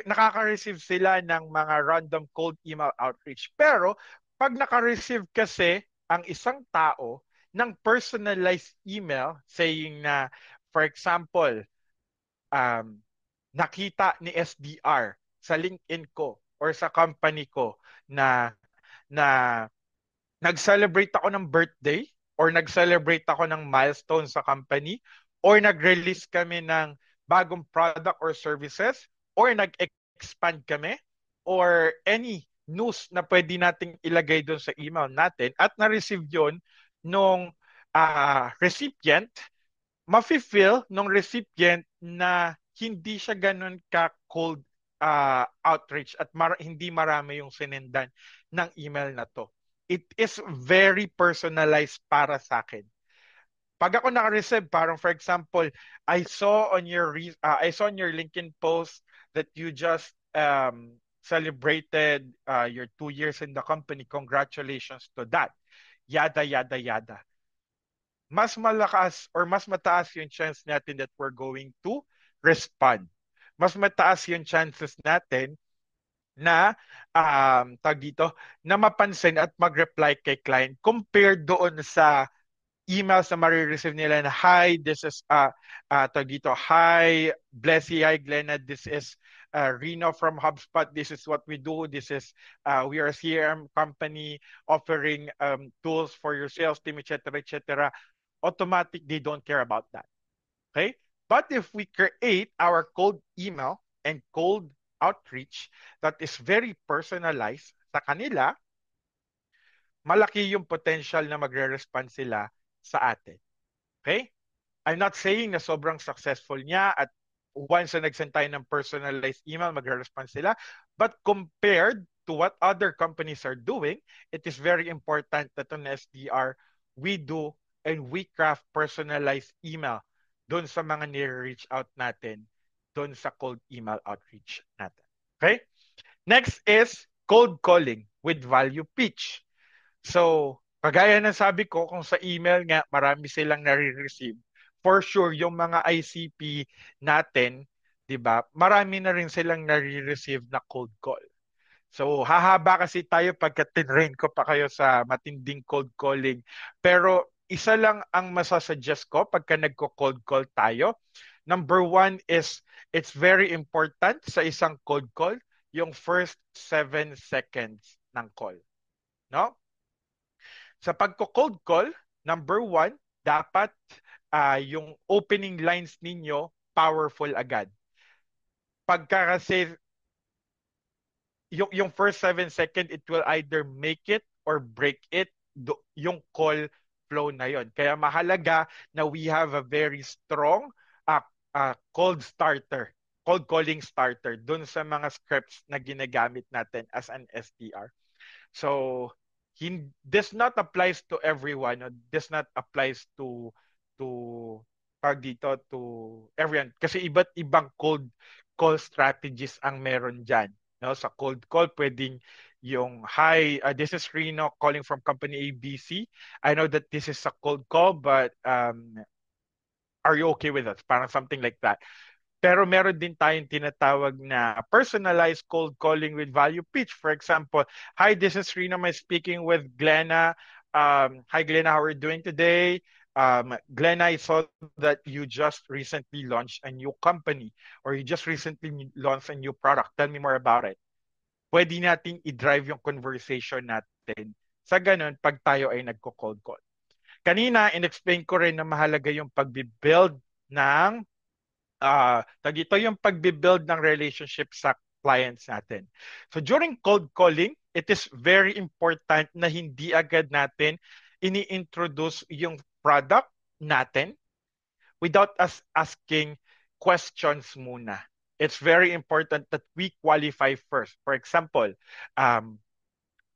nakaka-receive sila ng mga random cold email outreach. Pero, pag naka-receive kasi ang isang tao ng personalized email saying na, for example, um, nakita ni SDR sa LinkedIn ko or sa company ko na na nag-celebrate ako ng birthday or nag-celebrate ako ng milestone sa company or nag-release kami ng bagong product or services or nag-expand kami or any news na pwede nating ilagay doon sa email natin at na-receive yon nung recipient, mafe-feel nung recipient na hindi siya ganun ka-cold outreach at hindi marami yung sinendan ng email na to. It is very personalized para sa akin. Pag ako naka-receive, parang for example, I saw on your LinkedIn post that you just celebrated your 2 years in the company. Congratulations to that. Yada, yada, yada. Mas malakas or mas mataas yung chance natin that we're going to respond. Mas mataas yung chances natin na tag dito, na mapansin at mag-reply kay client compared doon sa emails na marireceive nila na, hi, this is tag dito, hi Blessy, hi Glenna, this is Reno from HubSpot, this is what we do, this is we are a CRM company offering tools for your sales team, etc., etc. Automatic, they don't care about that. Okay? But if we create our cold email and cold outreach that is very personalized sa kanila, malaki yung potential na magre-respond sila sa atin. Okay? I'm not saying na sobrang successful niya at once na nag-send tayo ng personalized email, magre-respond sila. But compared to what other companies are doing, it is very important that on SDR, we do and we craft personalized email doon sa mga nire-reach out natin, doon sa cold email outreach natin. Okay? Next is cold calling with value pitch. So, kagaya ng sabi ko, kung sa email nga, marami silang nare-receive. For sure, yung mga ICP natin, di ba, marami na rin silang nare-receive na cold call. So, hahaba kasi tayo pagka tinrain ko pa kayo sa matinding cold calling. Pero, isa lang ang masasuggest ko pagka nagko-cold call tayo. Number one is, it's very important sa isang cold call, yung first 7 seconds ng call. No? Sa pagko-cold call, number one, dapat yung opening lines ninyo powerful agad. Pagka kasi yung first 7 seconds, it will either make it or break it, yung call flow na yon. Kaya mahalaga na we have a very strong cold calling starter dun sa mga scripts na ginagamit natin as an SDR. So, this not applies to everyone. No? This not applies to dito to everyone. Kasi iba't ibang cold call strategies ang meron dyan. No? Sa cold call, pwedeng yung, hi, this is Reno calling from company ABC. I know that this is a cold call, but are you okay with us? Parang something like that. Pero meron din tayong tinatawag na personalized cold calling with value pitch. For example, hi, this is Reno. I'm speaking with Glenna. Hi, Glenna. How are you doing today? Glenna, I saw that you just recently launched a new company or you just recently launched a new product. Tell me more about it. Pwede nating i-drive yung conversation natin. Sa ganun, pag tayo ay nagko-cold call. Kanina, in-explain ko rin na mahalaga yung pag-build ng dito yung pagbibuild ng relationship sa clients natin. So during cold calling, it is very important na hindi agad natin ini-introduce yung product natin without us asking questions muna. It's very important that we qualify first. For example, um,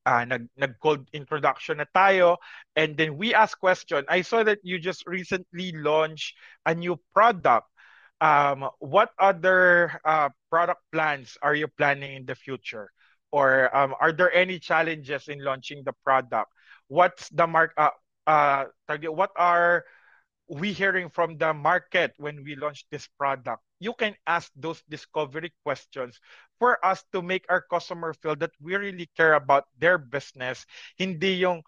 nag-cold introduction na tayo, and then we ask question. I saw that you just recently launched a new product. What other product plans are you planning in the future? Or are there any challenges in launching the product? What's the target? What are we hearing from the market when we launch this product? You can ask those discovery questions for us to make our customer feel that we really care about their business. Hindi yung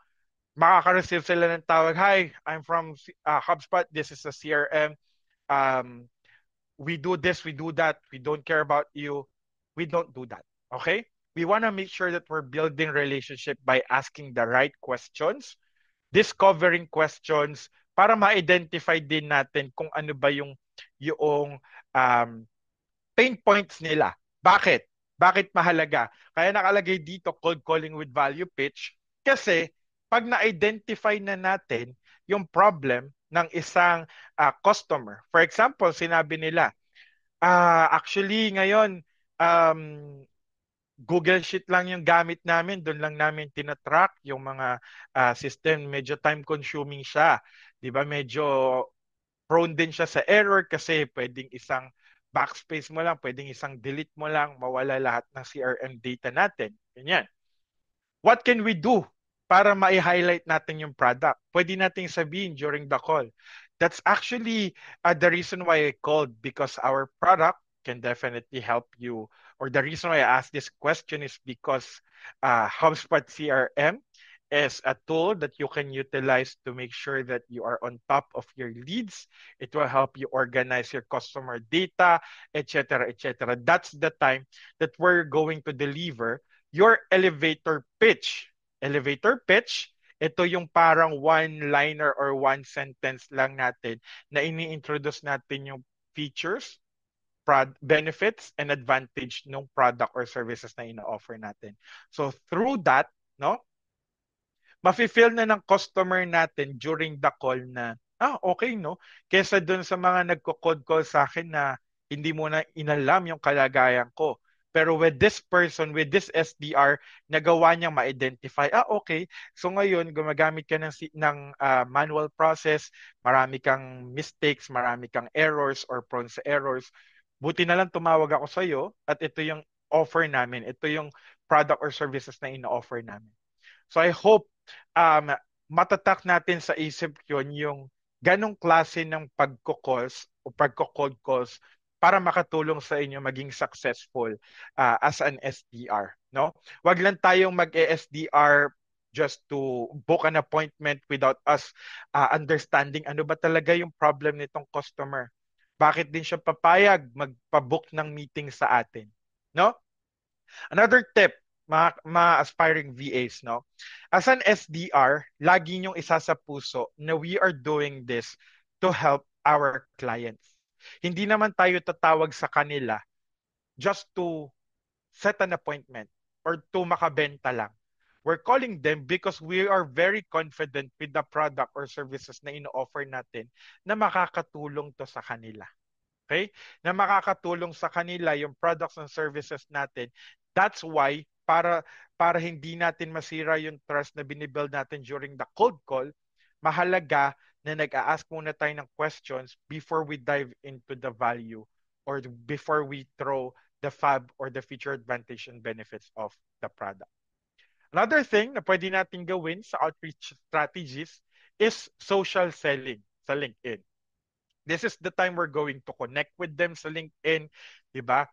makaka-receive sila ng tawag, "Hi, I'm from HubSpot. This is a CRM. Um, we do this, we do that. We don't care about you." We don't do that. Okay? We want to make sure that we're building relationship by asking the right questions, discovering questions, para ma-identify din natin kung ano ba yung pain points nila. Bakit? Bakit mahalaga? Kaya nakalagay dito cold calling with value pitch kasi pag na-identify na natin yung problem ng isang customer. For example, sinabi nila, actually ngayon um, Google Sheet lang yung gamit namin, doon lang namin tinatrack yung mga system, medyo time consuming siya. 'Di ba? Medyo prone din siya sa error kasi pwedeng isang backspace mo lang, pwedeng isang delete mo lang, mawala lahat ng CRM data natin. Ganyan. What can we do para ma-highlight natin yung product? Pwede nating sabihin during the call. That's actually the reason why I called, because our product can definitely help you. Or the reason why I asked this question is because HubSpot CRM is a tool that you can utilize to make sure that you are on top of your leads. It will help you organize your customer data, etc., etc. That's the time that we're going to deliver your elevator pitch. Elevator pitch, ito yung parang one-liner or one sentence lang natin na ini-introduce natin yung features, benefits, and advantage ng product or services na ina-offer natin. So through that, no, mafe-feel na ng customer natin during the call na, okay, no? Kesa dun sa mga nagko-cold call sa akin na hindi mo na inalam yung kalagayan ko. Pero with this person, with this SDR, nagawa niyang ma-identify, okay, so ngayon, gumagamit ka ng manual process, marami kang mistakes, marami kang errors or prone sa errors. Buti na lang tumawag ako sa iyo at ito yung offer namin. Ito yung product or services na ina-offer namin. So I hope matatak natin sa isip yun yung ganong klase ng pagko-calls o pagko-cold calls para makatulong sa inyo maging successful as an SDR. No? Wag lang tayong mag-SDR just to book an appointment without us understanding ano ba talaga yung problem nitong customer. Bakit din siya papayag magpa-book ng meeting sa atin? No? Another tip, mga aspiring VAs, no? As an SDR, lagi niyong isa sa puso na we are doing this to help our clients. Hindi naman tayo tatawag sa kanila just to set an appointment or to makabenta lang. We're calling them because we are very confident with the product or services na ino-offer natin na makakatulong to sa kanila. Okay? Na makakatulong sa kanila yung products and services natin. That's why, para hindi natin masira yung trust na binibuild natin during the cold call, mahalaga na nag-a-ask muna tayo ng questions before we dive into the value or before we throw the fab or the feature advantage and benefits of the product. Another thing na pwede natin gawin sa outreach strategies is social selling sa LinkedIn. This is the time we're going to connect with them sa LinkedIn, di ba?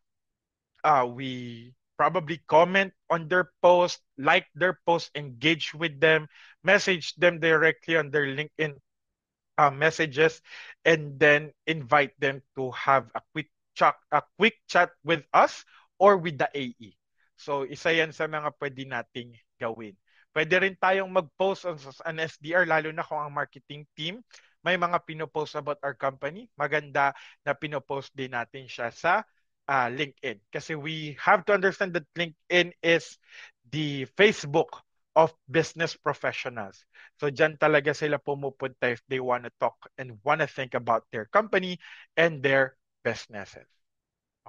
We probably comment on their post, like their post, engage with them, message them directly on their LinkedIn messages, and then invite them to have a quick chat with us or with the AE. So isa yan sa mga pwede nating gawin. Pwede rin tayong mag-post on an SDR, lalo na kung ang marketing team may mga pinopost about our company. Maganda na pinopost din natin siya sa LinkedIn. Kasi we have to understand that LinkedIn is the Facebook of business professionals. So dyan talaga sila pumupunta if they want to talk and want to think about their company and their businesses.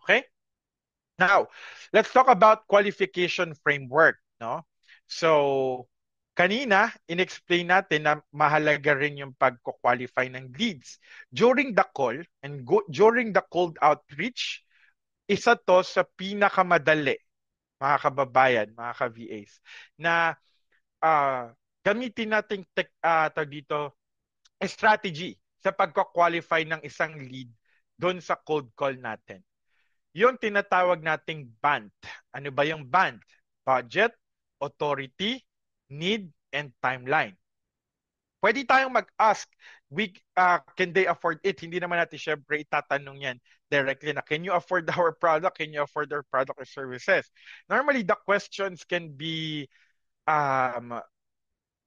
Okay? Now, let's talk about qualification framework, no? So, kanina, inexplain natin na mahalaga rin yung pagko-qualify ng leads. During the call and during the cold outreach, isa to sa pinakamadali, mga kababayan, mga ka-VAs, na gamitin nating dito, strategy sa pagko-qualify ng isang lead doon sa cold call natin. Yung tinatawag nating BANT. Ano ba yung BANT? Budget, authority, need, and timeline. Pwede tayong mag-ask, can they afford it? Hindi naman natin syempre itatanong yan directly na, can you afford our product? Can you afford our product or services? Normally, the questions can be,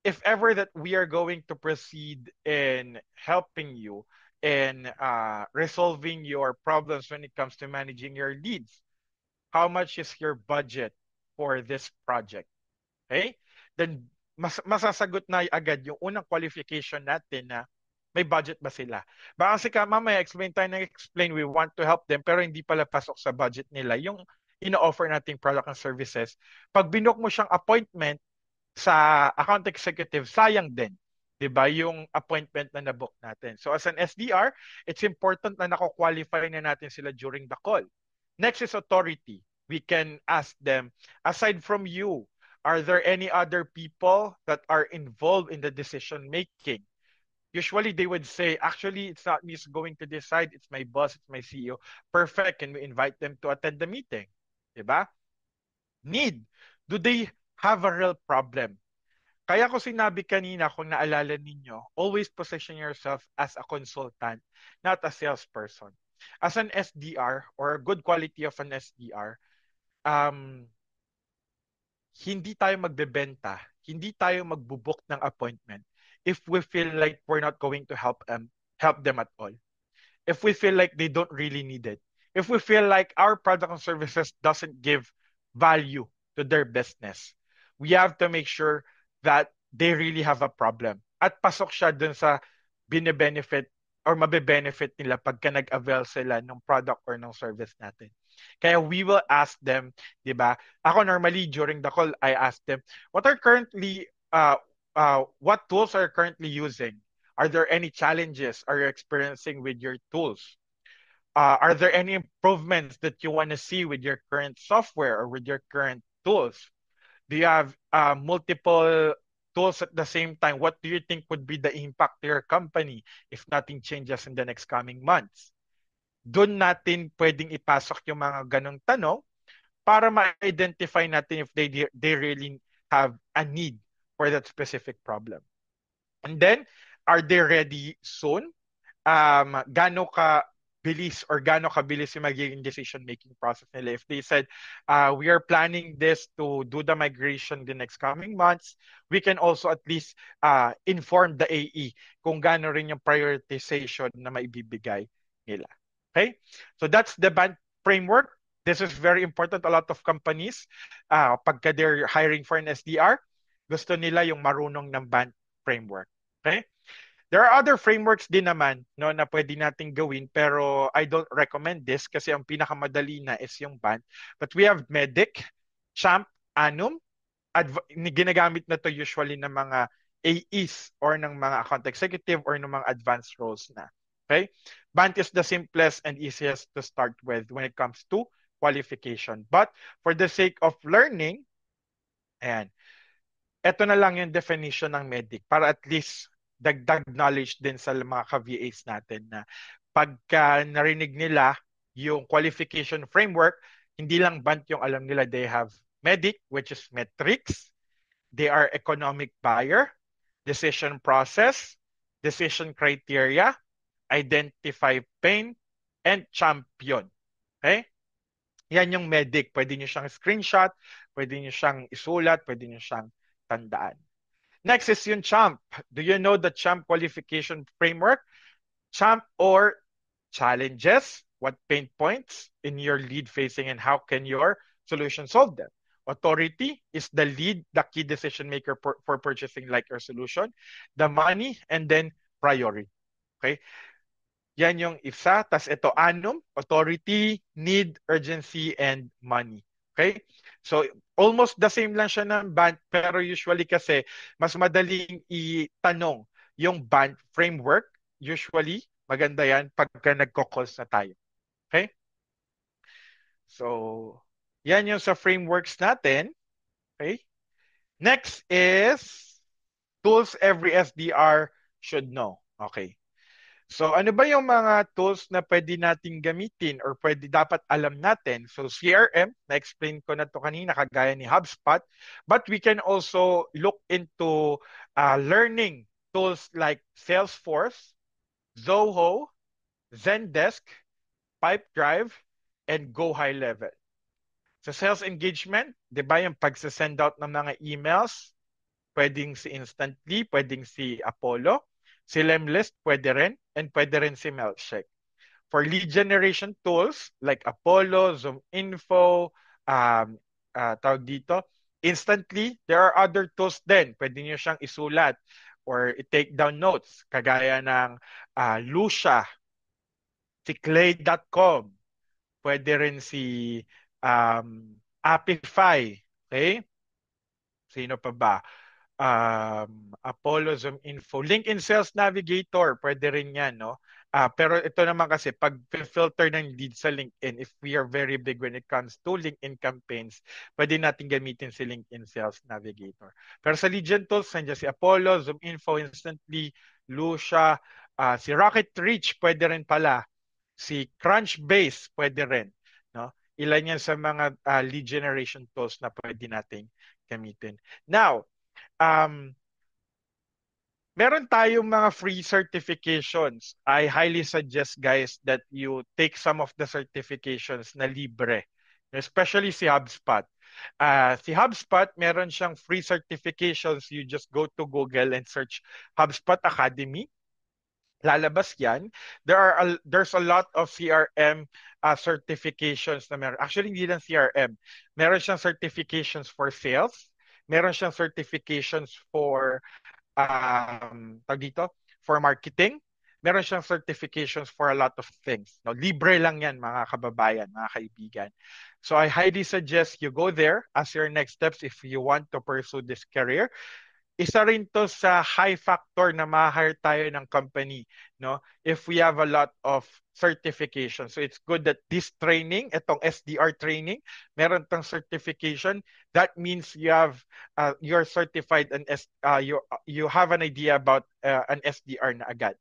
if ever that we are going to proceed in helping you in resolving your problems when it comes to managing your leads, how much is your budget for this project? Okay? Then masasagot na agad yung unang qualification natin na may budget ba sila. Baka kasi mamaya explain tayo ng explain, we want to help them pero hindi pala pasok sa budget nila yung ino-offer nating product and services. Pag binook mo siyang appointment sa account executive, sayang din. 'Di ba? Yung appointment na nabook natin. So as an SDR, it's important na nako-qualify na natin sila during the call. Next is authority. We can ask them, aside from you, are there any other people that are involved in the decision making? Usually they would say, actually, it's not me who's going to decide. It's my boss, it's my CEO. Perfect. Can we invite them to attend the meeting? Diba? Need. Do they have a real problem? Kaya ko sinabi kanina, kung naalala ninyo, always position yourself as a consultant, not a salesperson. As an SDR or a good quality of an SDR, hindi tayo magbebenta, hindi tayo magbubuk ng appointment if we feel like we're not going to help them at all. If we feel like they don't really need it. If we feel like our product and services doesn't give value to their business. We have to make sure that they really have a problem. At pasok siya dun sa bine-benefit or mabe-benefit nila pagka nag-avail sila ng product or ng service natin. Kaya we will ask them, di ba? Ako normally during the call, I ask them, what tools are you currently using? Are there any challenges are you experiencing with your tools? Are there any improvements that you want to see with your current software or with your current tools? Do you have multiple tools at the same time? What do you think would be the impact to your company if nothing changes in the next coming months? Doon natin pwedeng ipasok yung mga ganong tanong para ma-identify natin if they really have a need for that specific problem. And then, are they ready soon? Gaano kabilis yung magiging decision-making process nila? If they said, we are planning this to do the migration the next coming months, we can also at least inform the AE kung gaano rin yung prioritization na maibibigay nila. Okay? So that's the BANT framework. This is very important. A lot of companies, pagka they're hiring for an SDR, gusto nila yung marunong ng BANT framework. Okay? There are other frameworks din naman no, na pwede nating gawin pero I don't recommend this kasi ang pinakamadali na is yung BANT. But we have MEDDIC, CHAMP, ANUM. Ginagamit na to usually ng mga AEs or ng mga account executive or ng mga advanced roles na. Okay? BANT is the simplest and easiest to start with when it comes to qualification. But for the sake of learning, ayan, ito na lang yung definition ng MEDDIC para at least dagdag knowledge din sa mga ka-VAs natin na pagka narinig nila yung qualification framework, hindi lang BANT yung alam nila. They have MEDDIC, which is metrics. They are economic buyer, decision process, decision criteria, identify pain, and champion. Okay? Yan yung MEDDIC. Pwede nyo siyang screenshot, pwede nyo siyang isulat, pwede nyo siyang tandaan. Next is yung CHAMP. Do you know the CHAMP qualification framework? CHAMP or challenges, what pain points in your lead facing and how can your solution solve them? Authority is the lead, the key decision maker for purchasing like your solution. The money, and then priority. Okay? Yan yung isa. Tas ito, anum, authority, need, urgency, and money. Okay? So, almost the same lang siya ng BANT, pero usually kasi, mas madaling itanong yung BANT framework. Usually, maganda yan pagka nagko-calls na tayo. Okay? So, yan yung sa frameworks natin. Okay? Next is tools every SDR should know. Okay. So ano ba yung mga tools na pwede nating gamitin or pwede dapat alam natin? So CRM, na-explain ko na to kanina kagaya ni HubSpot, but we can also look into learning tools like Salesforce, Zoho, Zendesk, Pipedrive, and Go High Level. Sa sales engagement, di ba yung pag-send out ng mga emails, pwedeng si Instantly, pwedeng si Apollo. Si Lemlist, pwede rin. And pwede rin si Mailcheck. For lead generation tools like Apollo, ZoomInfo, tawag dito, Instantly, there are other tools din. Pwede nyo siyang isulat or i-take down notes. Kagaya ng Lucia, si Clay.com, pwede rin si Apify. Okay? Sino pa ba? Apollo, ZoomInfo. LinkedIn Sales Navigator, pwede rin yan, no? Pero ito naman kasi, pag filter ng lead sa LinkedIn, if we are very big when it comes to LinkedIn campaigns, pwede natin gamitin si LinkedIn Sales Navigator. Pero sa lead gen tools, nandiyan si Apollo, ZoomInfo, Instantly, Lucia, si Rocket Reach, pwede rin pala. Si Crunchbase, pwede rin. No? Ilan yan sa mga lead generation tools na pwede nating gamitin. Now, meron tayong mga free certifications. I highly suggest, guys, that you take some of the certifications na libre. Especially si HubSpot. Si HubSpot, meron siyang free certifications. You just go to Google and search HubSpot Academy. Lalabas yan. There's a lot of CRM certifications na meron. Actually, hindi lang CRM. Meron siyang certifications for sales. Meron siyang certifications for dito, for marketing. Meron siyang certifications for a lot of things. No, libre lang yan, mga kababayan, mga kaibigan. So I highly suggest you go there as your next steps if you want to pursue this career. Isa rin to sa high factor na ma-hire tayo ng company, no? If we have a lot of certification. So it's good that this training, itong SDR training, meron tong certification. That means you're certified and you have an idea about an SDR na agad.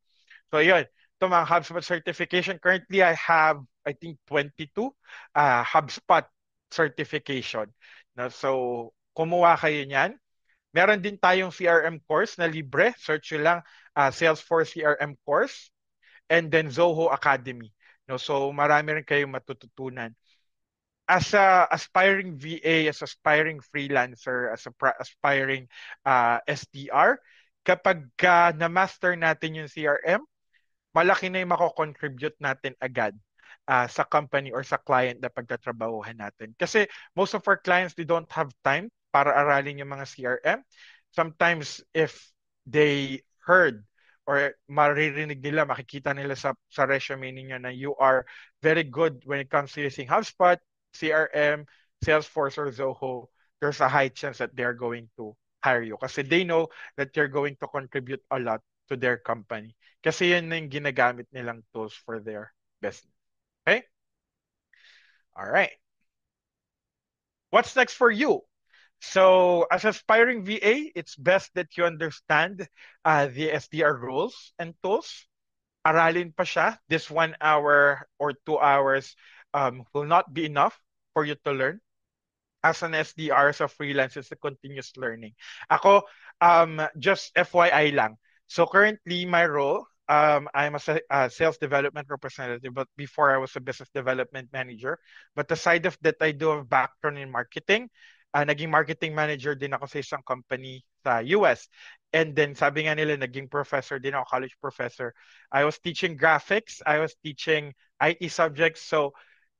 So yun, ito mga HubSpot certification. Currently, I have, I think, 22 HubSpot certification. No? So kumuha kayo niyan. Meron din tayong CRM course na libre. Search nyo lang Salesforce CRM course and then Zoho Academy. No, so marami rin kayong matututunan. As a aspiring VA, as aspiring freelancer, as a aspiring SDR, kapag na-master natin yung CRM, malaki na yung mako-contribute natin agad sa company or sa client na pagtatrabahuhan natin. Kasi most of our clients, they don't have time para aralin yung mga CRM. Sometimes if they heard or maririnig nila, makikita nila sa resume ninyo na you are very good when it comes to using HubSpot, CRM, Salesforce, or Zoho, there's a high chance that they're going to hire you. Kasi they know that you're going to contribute a lot to their company. Kasi yun na yung ginagamit nilang tools for their business. Okay? All right. What's next for you? So, as aspiring VA, it's best that you understand the SDR rules and tools. Aralin pa siya. This 1 hour or 2 hours will not be enough for you to learn. As an SDR, as a freelance, it's a continuous learning. Ako, just FYI lang. So currently, my role, I'm a sales development representative, but before I was a business development manager. But aside of that, I do have background in marketing. Naging marketing manager din ako sa isang company sa US. And then sabi nga nila, naging professor din ako, college professor. I was teaching graphics. I was teaching IT subjects. So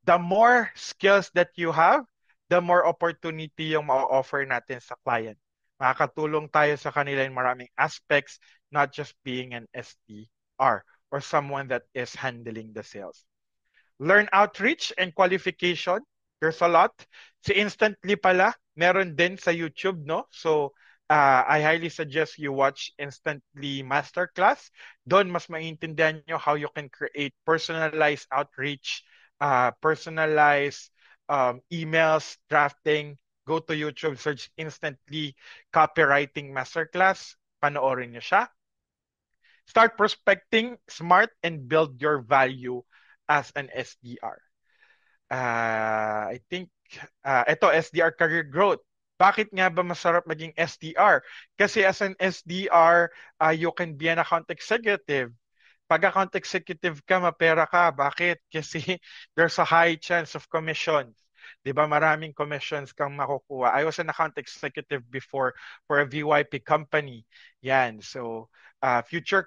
the more skills that you have, the more opportunity yung ma-offer natin sa client. Makakatulong tayo sa kanila in maraming aspects, not just being an SDR or someone that is handling the sales. Learn outreach and qualification. There's a lot. Si Instantly pala, meron din sa YouTube, no? So, I highly suggest you watch Instantly Masterclass. Doon mas maintindihan nyo how you can create personalized outreach, personalized emails, drafting. Go to YouTube, search Instantly Copywriting Masterclass. Panoorin nyo siya. Start prospecting smart and build your value as an SDR. I think ito SDR career growth. Bakit nga ba masarap maging SDR? Kasi as an SDR, you can be an account executive. Pag account executive ka, mapera ka. Bakit? Kasi there's a high chance of commissions. 'Di ba? Maraming commissions kang makukuha. I was an account executive before for a VYP company. Yan. So, future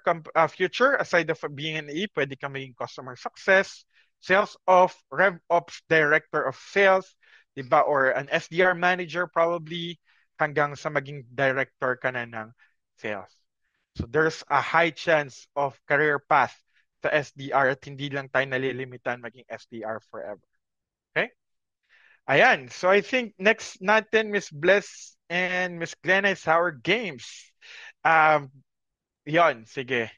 aside of being an E, pwede kang maging customer success, sales of, rev ops director of sales, 'di ba? Or an SDR manager probably hanggang sa maging director ka na ng sales. So there's a high chance of career path sa SDR at hindi lang tayo nalilimitan maging SDR forever. Okay? Ayan. So I think next natin, Miss Bless and Miss Glenna, is our games. Yon, sige.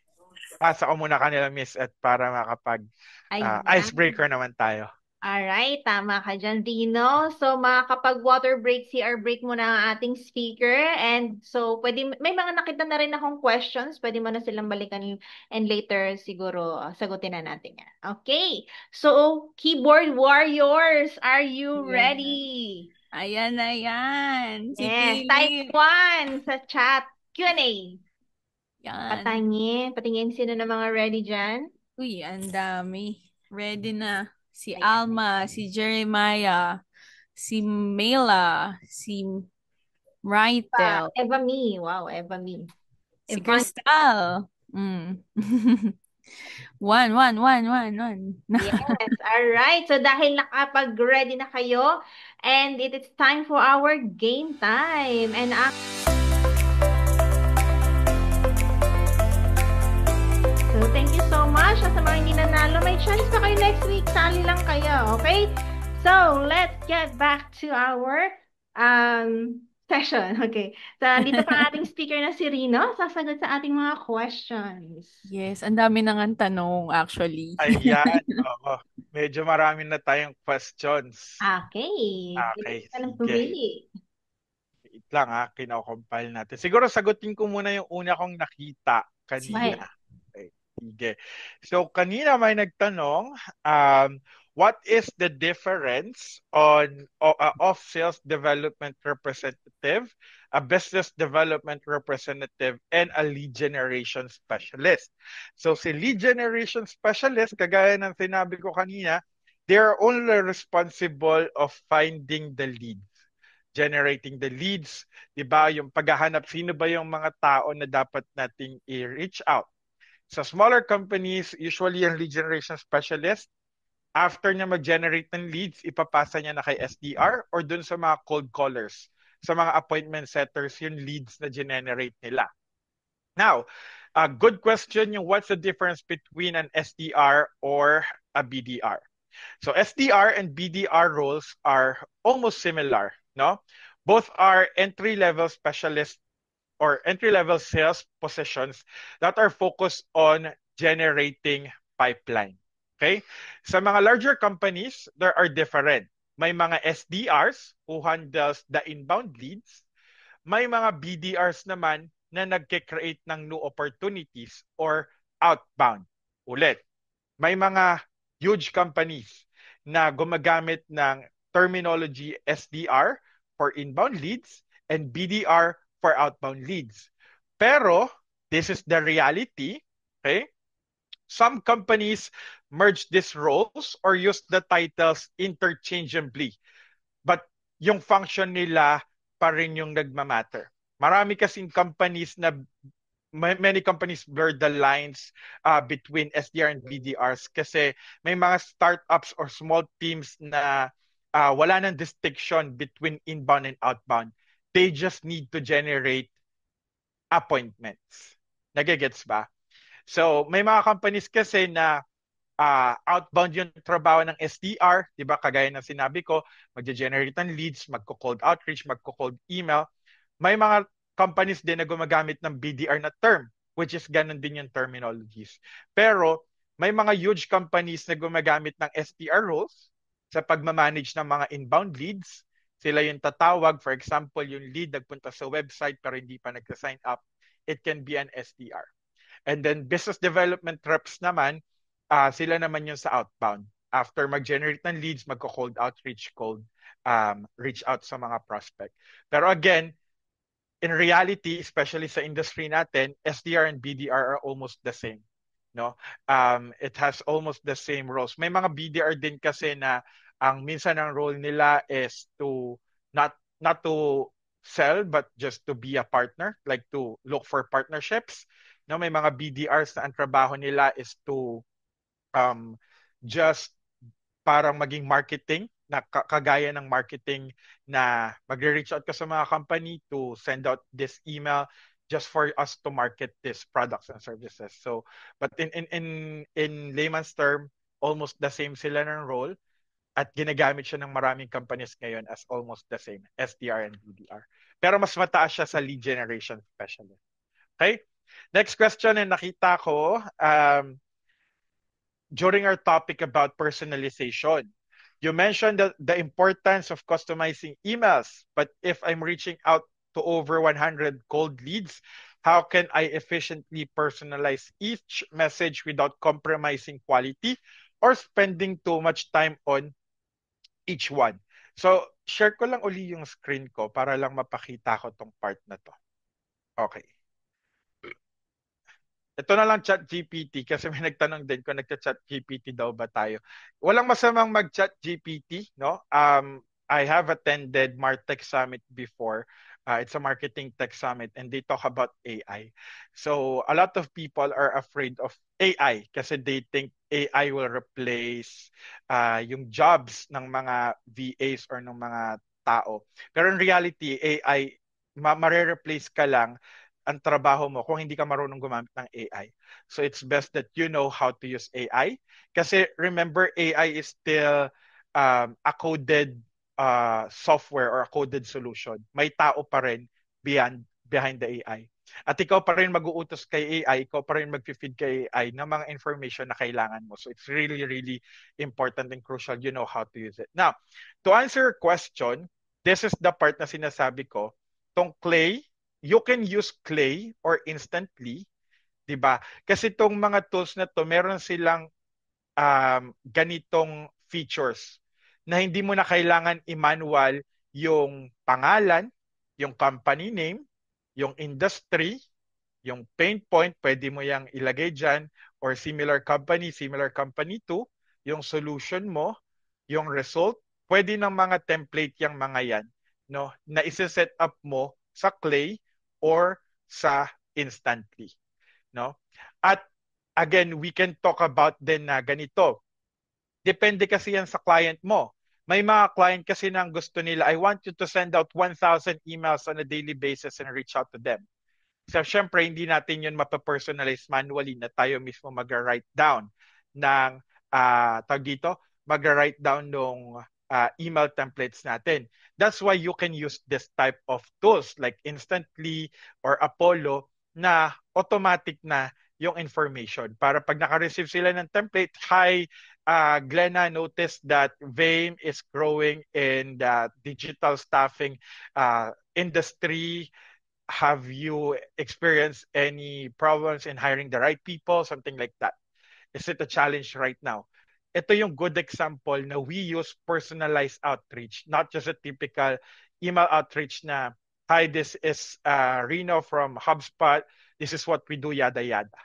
Pasa ko muna kanila, Miss, at para makapag Ayan. icebreaker naman tayo. Alright, tama ka dyan, Dino. So, makakapag-water break, CR break muna ang ating speaker. And so, may mga nakita na rin akong questions. Pwede mo na silang balikan and later siguro sagutin na natin yan. Okay. So, keyboard warriors, are you ready? Ayan, ayan. Si Yes, Philip. type 1 sa chat. Q&A. Yan. Patingin sino na mga ready dyan? Uy, ang dami. Ready na. Si Ayan. Alma, si Jeremiah, si Mela, si Raitel, Eva Me. Wow, Eva Me. si Evan- Crystal. One. Yes, all right. So dahil nakapag-ready na kayo, and it is time for our game time. And so thank you so much. At sa mga hindi nanalo, may chance pa kayo next week. Sali lang kayo, okay? So let's get back to our session. Okay. So dito pa ang ating speaker na si Rino, sasagot sa ating mga questions. Yes, ang dami nang tanong actually. Ayan. Oo. Medyo marami na tayong questions. Okay. Okay, Ka lang sige. pumili. Wait lang kino-compile natin. Siguro sagutin ko muna yung una kong nakita kanina. Okay, sige. So kanina may nagtanong, what is the difference of sales development representative, a business development representative, and a lead generation specialist? So si lead generation specialist, kagaya ng sinabi ko kanina, they're only responsible of finding the leads, generating the leads, 'di ba? Yung paghahanap, sino ba yung mga tao na dapat nating i-reach out. Sa smaller companies, usually yung lead generation specialist, after niya mag-generate ng leads, ipapasa niya na kay SDR or dun sa mga cold callers, sa mga appointment setters, yung leads na generate nila. Now, a good question yung what's the difference between an SDR or a BDR? So SDR and BDR roles are almost similar, no? Both are entry-level specialists or entry-level sales positions that are focused on generating pipeline. Okay? Sa mga larger companies, there are different. May mga SDRs who handles the inbound leads. May mga BDRs naman na nagke-create ng new opportunities or outbound. Ulit, may mga huge companies na gumagamit ng terminology SDR for inbound leads and BDR for outbound leads. Pero, this is the reality, okay? Some companies merge these roles or use the titles interchangeably. But yung function nila pa rin yung nagmamatter. Marami kasing companies na many companies blur the lines between SDR and BDRs kasi may mga startups or small teams na wala nang distinction between inbound and outbound. They just need to generate appointments. Nagigets ba? So, may mga companies kasi na outbound yung trabaho ng SDR, di ba? Kagaya ng sinabi ko, magge-generate ng leads, magko-cold outreach, magko-cold email. May mga companies din na gumagamit ng BDR na term, which is ganun din yung terminologies. Pero, may mga huge companies na gumagamit ng SDR roles sa pagmamanage ng mga inbound leads. Sila yung tatawag, for example, yung lead nagpunta sa website pero hindi pa nagsa-sign up. It can be an SDR. And then business development reps naman, sila naman yung sa outbound. After mag-generate ng leads, magko-cold outreach, reach out sa mga prospect. Pero again, in reality, especially sa industry natin, SDR and BDR are almost the same. No? It has almost the same roles. May mga BDR din kasi na ang minsan ang role nila is to not to sell but just to be a partner, like to look for partnerships. No, may mga BDRs na ang trabaho nila is to just parang maging marketing, na kagaya ng marketing na magre-reach out ka sa mga company to send out this email just for us to market these products and services. So, but in layman's term, almost the same sila ng role at ginagamit siya ng maraming companies ngayon as almost the same, SDR and BDR. Pero mas mataas siya sa lead generation specialist. Okay? Next question na nakita ko, during our topic about personalization. You mentioned the importance of customizing emails, but if I'm reaching out to over 100 cold leads, how can I efficiently personalize each message without compromising quality or spending too much time on each one? So, share ko lang uli yung screen ko para lang mapakita ko tong part na to. Okay. Ito na lang chat GPT kasi may nagtanong din kung nagka-chat GPT daw ba tayo. Walang masamang mag-chat GPT, no? I have attended Martech Summit before. It's a marketing tech summit and they talk about AI. So a lot of people are afraid of AI kasi they think AI will replace yung jobs ng mga VAs or ng mga tao. Pero in reality, AI, ma-replace ka lang ang trabaho mo kung hindi ka marunong gumamit ng AI. So it's best that you know how to use AI. Kasi remember, AI is still a coded software or a coded solution. May tao pa rin behind the AI. At ikaw pa rin mag-uutos kay AI, ikaw pa rin mag-feed kay AI ng mga information na kailangan mo. So it's really, really important and crucial you know how to use it. Now, to answer your question, this is the part na sinasabi ko, tong Clay, you can use Clay or Instantly, 'di ba? Kasi itong mga tools na to, meron silang ganitong features na hindi mo na kailangan i-manual yung pangalan, yung company name, yung industry, yung pain point, pwede mo yang ilagay dyan, or similar company to, yung solution mo, yung result, pwede ng mga template yung mga yan, no? Na isa-set up mo sa Clay or sa Instantly, no? At again, we can talk about din na ganito. Depende kasi yan sa client mo. May mga client kasi nang gusto nila, I want you to send out 1,000 emails on a daily basis and reach out to them. So, syempre, hindi natin yun mapapersonalize manually na tayo mismo mag-write down ng, tawag dito, mag-write down ng email templates natin. That's why you can use this type of tools like Instantly or Apollo na automatic na yung information. Para pag naka-receive sila ng template, hi, Glenna, noticed that VAME is growing in the digital staffing industry. Have you experienced any problems in hiring the right people? Something like that. Is it a challenge right now? Ito yung good example na we use personalized outreach, not just a typical email outreach na, hi, this is Reno from HubSpot. This is what we do, yada, yada.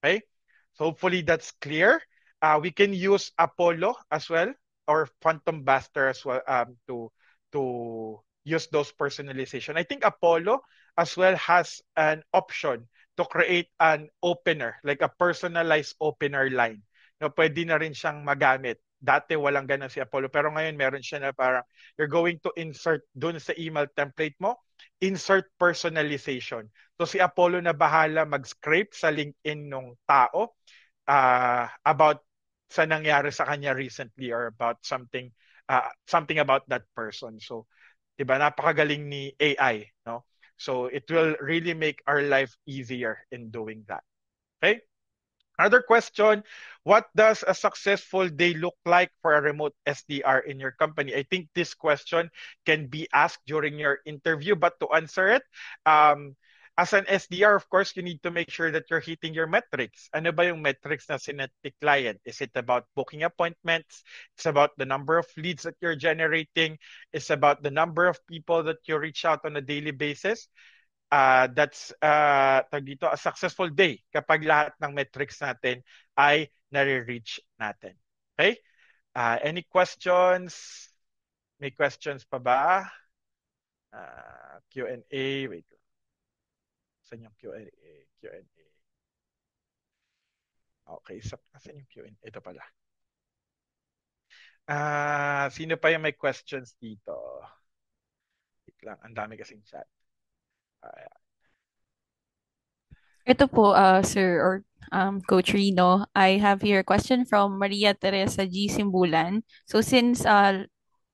Okay? So hopefully that's clear. We can use Apollo as well or Phantom Buster as well to use those personalization. I think Apollo as well has an option to create an opener, like a personalized opener line. No, pwede na rin siyang magamit dati walang ganun si Apollo, pero ngayon meron siya na parang you're going to insert dun sa email template mo, insert personalization. So si Apollo na bahala mag-scrape sa LinkedIn ng tao about sa nangyari sa kanya recently or about something about that person. So, 'di ba, napakagaling ni AI, no? So it will really make our life easier in doing that. Okay? Another question, what does a successful day look like for a remote SDR in your company? I think this question can be asked during your interview, but to answer it, as an SDR, of course, you need to make sure that you're hitting your metrics. Ano ba yung metrics na sinet ni client? Is it about booking appointments? It's about the number of leads that you're generating. It's about the number of people that you reach out on a daily basis. That's tag dito, a successful day kapag lahat ng metrics natin ay nare-reach natin. Okay? Any questions? May questions pa ba? Q&A. Wait. Saan yung Q&A? Q&A. Okay. Saan yung Q&A? Ito pala. Sino pa yung may questions dito? Wait lang. Ang dami kasing chat. Ito po, Sir or Coach Rino, I have here a question from Maria Teresa G. Simbulan. So since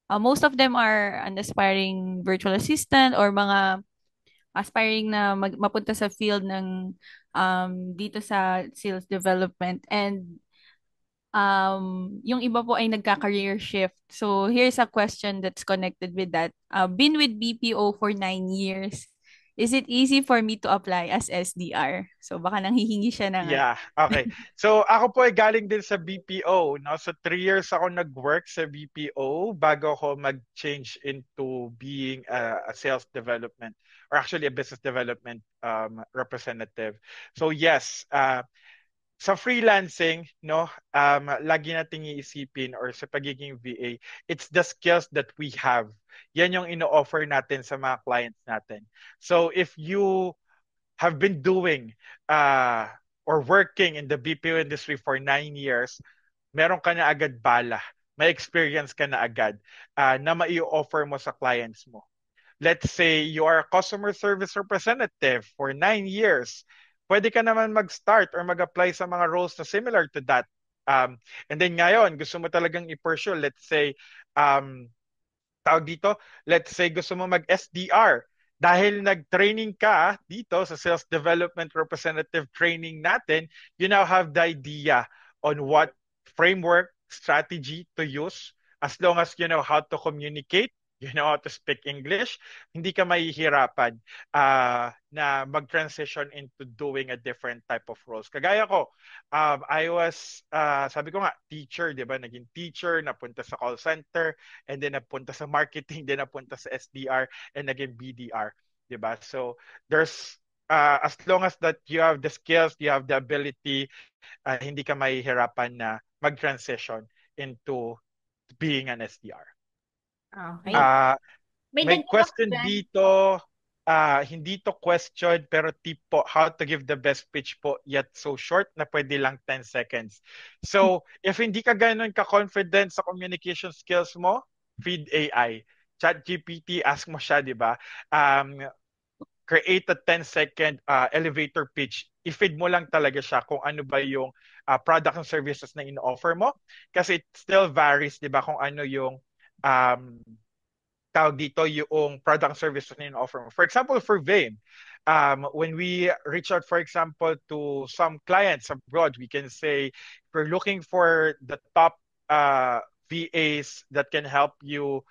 most of them are an aspiring virtual assistant or mga aspiring na mapunta sa field ng dito sa sales development, and yung iba po ay nagka-career shift. So here's a question that's connected with that. Been with BPO for 9 years. Is it easy for me to apply as SDR? So baka nanghihingi siya ng Yeah, okay. So ako po ay galing din sa BPO, no? So 3 years ako nag-work sa BPO bago ako mag-change into being a sales development or actually a business development representative. So yes, sa freelancing, no, lagi nating iisipin or sa pagiging VA, it's the skills that we have. Yan yung ino-offer natin sa mga clients natin. So if you have been doing or working in the BPO industry for 9 years, meron ka na agad bala. May experience ka na agad na mai-offer mo sa clients mo. Let's say you are a customer service representative for 9 years. Pwede ka naman mag-start or mag-apply sa mga roles na similar to that. And then ngayon, gusto mo talagang i-pursue, let's say, tawag dito, let's say gusto mo mag-SDR. Dahil nag-training ka dito sa Sales Development Representative training natin, you now have the idea on what framework, strategy to use. As long as you know how to communicate, you know how to speak English, hindi ka mahihirapan na mag-transition into doing a different type of roles. Kagaya ko, I was, sabi ko nga, teacher, di ba? Naging teacher, napunta sa call center, and then napunta sa marketing, then napunta sa SDR, and naging BDR. Di ba? So, there's, as long as that you have the skills, you have the ability, hindi ka mahihirapan na mag-transition into being an SDR. Okay. May dagdag ako question dyan. dito, hindi to question pero tip po, how to give the best pitch po yet so short na pwede lang 10 seconds. So, if hindi ka ganun ka-confident sa communication skills mo, feed AI. ChatGPT, ask mo siya, di ba? Create a 10-second elevator pitch. I-feed mo lang talaga siya kung ano ba yung product and services na in-offer mo. Kasi it still varies, di ba, kung ano yung tawag dito yung product and services na in-offer mo. For example, for Vame, when we reach out, for example, to some clients abroad, we can say, if we're looking for the top VAs that can help you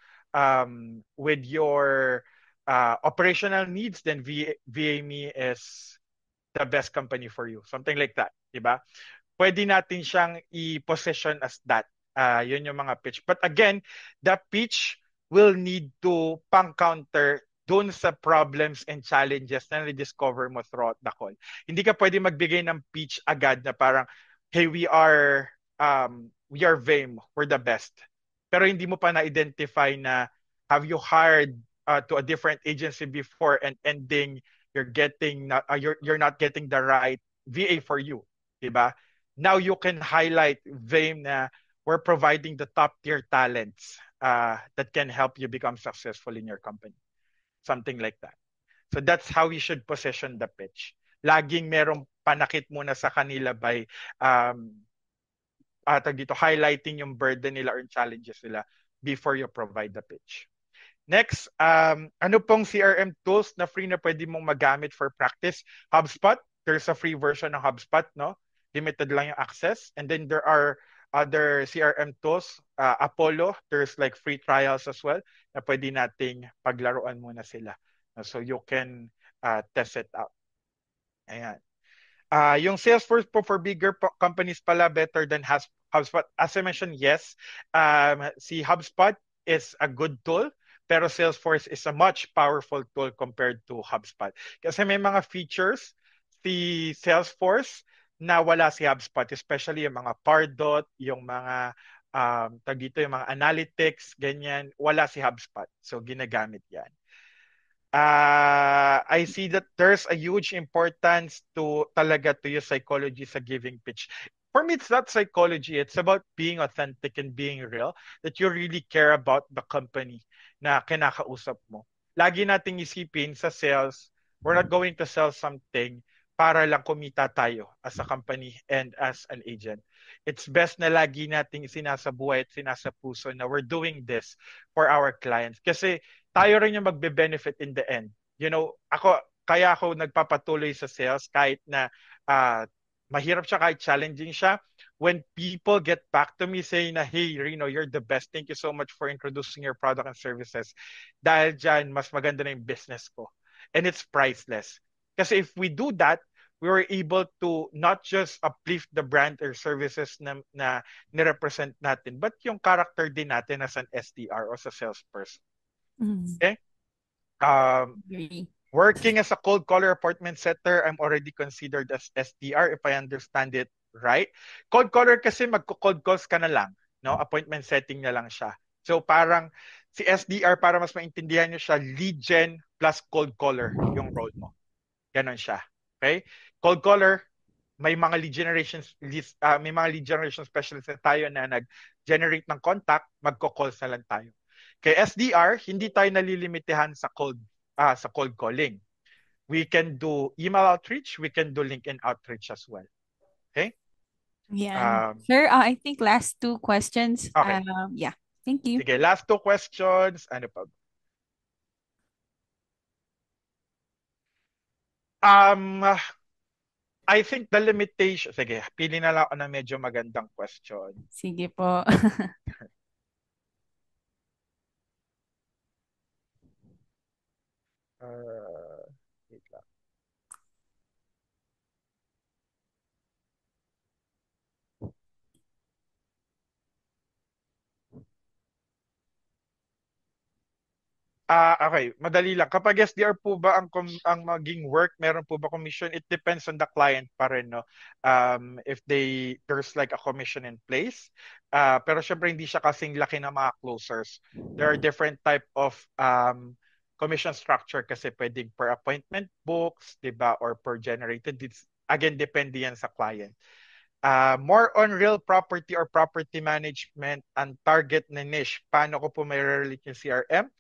with your operational needs, then VAME is the best company for you. Something like that, di ba? Pwede natin siyang i-position as that. Yun yung mga pitch. But again, the pitch will need to pang-counter dun sa problems and challenges na na-discover mo throughout the call. Hindi ka pwede magbigay ng pitch agad na parang, hey, we are Vame, we're the best. Pero hindi mo pa na-identify na have you hired to a different agency before and ending you're not getting the right VA for you, diba? Now you can highlight Vame na we're providing the top tier talents that can help you become successful in your company. Something like that. So that's how we should position the pitch. Laging merong panakit muna sa kanila by highlighting yung burden nila or challenges nila before you provide the pitch. Next, ano pong CRM tools na free na pwede mong magamit for practice? HubSpot, there's a free version ng HubSpot, no? Limited lang yung access. And then there are other CRM tools. Apollo, there's like free trials as well na pwede nating paglaruan muna sila. So you can test it out. Ayan. Yung Salesforce for bigger companies pala better than HubSpot. As I mentioned, yes. Si HubSpot is a good tool, pero Salesforce is a much powerful tool compared to HubSpot. Kasi may mga features si Salesforce na wala si HubSpot, especially yung mga Pardot, yung mga yung mga analytics, ganyan, wala si HubSpot. So ginagamit yan. I see that there's a huge importance to use psychology sa giving pitch. For me, it's not psychology. It's about being authentic and being real, that you really care about the company na kinakausap mo. Lagi nating isipin sa sales, we're not going to sell something para lang kumita tayo as a company and as an agent. It's best na lagi nating sinasabuhay at sinasapuso na we're doing this for our clients. Kasi tayo rin yung magbe-benefit in the end. Kaya ako nagpapatuloy sa sales kahit na mahirap siya, kahit challenging siya. When people get back to me saying na, hey, Rino, you're the best. Thank you so much for introducing your product and services. Dahil dyan, mas maganda na yung business ko. And it's priceless. Kasi if we do that, we were able to not just uplift the brand or services na nirepresent natin, but yung character din natin as an SDR or as a salesperson. Okay? Working as a cold caller appointment setter, I'm already considered as SDR if I understand it right. Cold caller kasi magko-cold calls ka na lang, no? Appointment setting na lang siya. So parang si SDR, para mas maintindihan nyo siya, lead gen plus cold caller yung role mo. Ganon siya. Okay? Cold caller, may mga lead generation specialists na tayo na nag-generate ng contact, magko-calls na lang tayo. Kay SDR, hindi tayo nalilimitahan sa cold calling. We can do email outreach, we can do LinkedIn outreach as well. Okay? Yeah. Sir, I think last two questions. Okay. Yeah. Thank you. Sige, last two questions. Ano pa? I think the limitation, sige, pili na lang ako ng medyo magandang question. Sige po. Wait lang. Okay, madali lang. Kapag SDR po ba ang maging work, meron po ba commission? It depends on the client pa rin, no? If there's like a commission in place. Pero syempre hindi siya kasing laki ng mga closers. There are different type of commission structure kasi pwedeng per appointment books, diba? Or per generated. Again, depende yan sa client. More on real property or property management and target na niche. Paano ko po may relate yung CRM?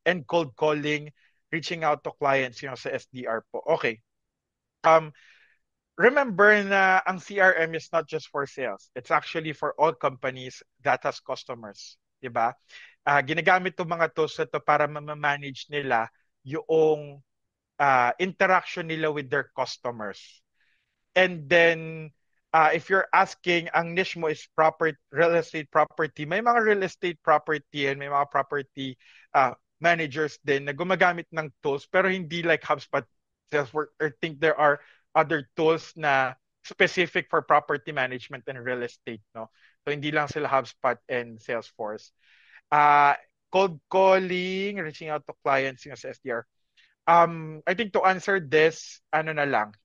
And cold calling, reaching out to clients sa SDR po. Okay. Remember na ang CRM is not just for sales. It's actually for all companies that has customers. Diba? Ginagamit itong mga tools ito para ma-manage nila yung interaction nila with their customers. And then, if you're asking, ang niche mo is real estate property, may mga real estate property and may mga property managers din na gumagamit ng tools pero hindi like HubSpot, Salesforce. I think there are other tools na specific for property management and real estate, no? So hindi lang sila HubSpot and Salesforce. Cold calling, reaching out to clients sa SDR. I think to answer this,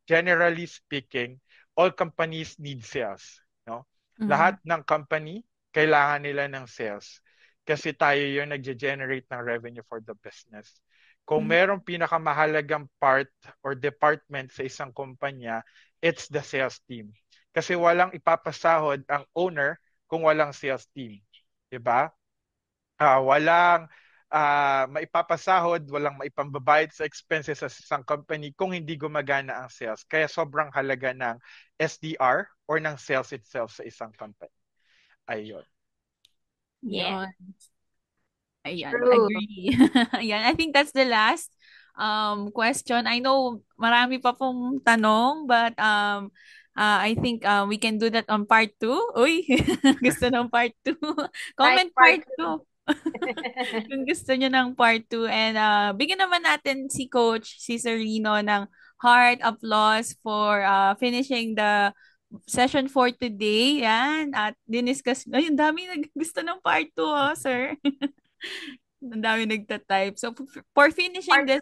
generally speaking, all companies need sales, no? Lahat ng company kailangan nila ng sales. Kasi tayo yung nag-generate ng revenue for the business. Kung merong pinakamahalagang part or department sa isang kumpanya, it's the sales team. Kasi walang ipapasahod ang owner kung walang sales team. 'Di ba? Walang maipapasahod, walang maipambabayad sa expenses sa isang company kung hindi gumagana ang sales. Kaya sobrang halaga ng SDR or ng sales itself sa isang company. Ayun. Yes, Yun. Ayan, true. agree. Ayan, I think that's the last question. I know marami pa pong tanong, but I think we can do that on part 2. Uy, gusto ng part 2. Right, Comment part part 2 kung gusto niyo ng part 2. And bigyan naman natin si Coach, si Serino, ng heart applause for finishing the session for today. Yan. At diniscuss. Ay, ang dami gusto ng part 2, sir. Ang dami nagta-type. So, for finishing part this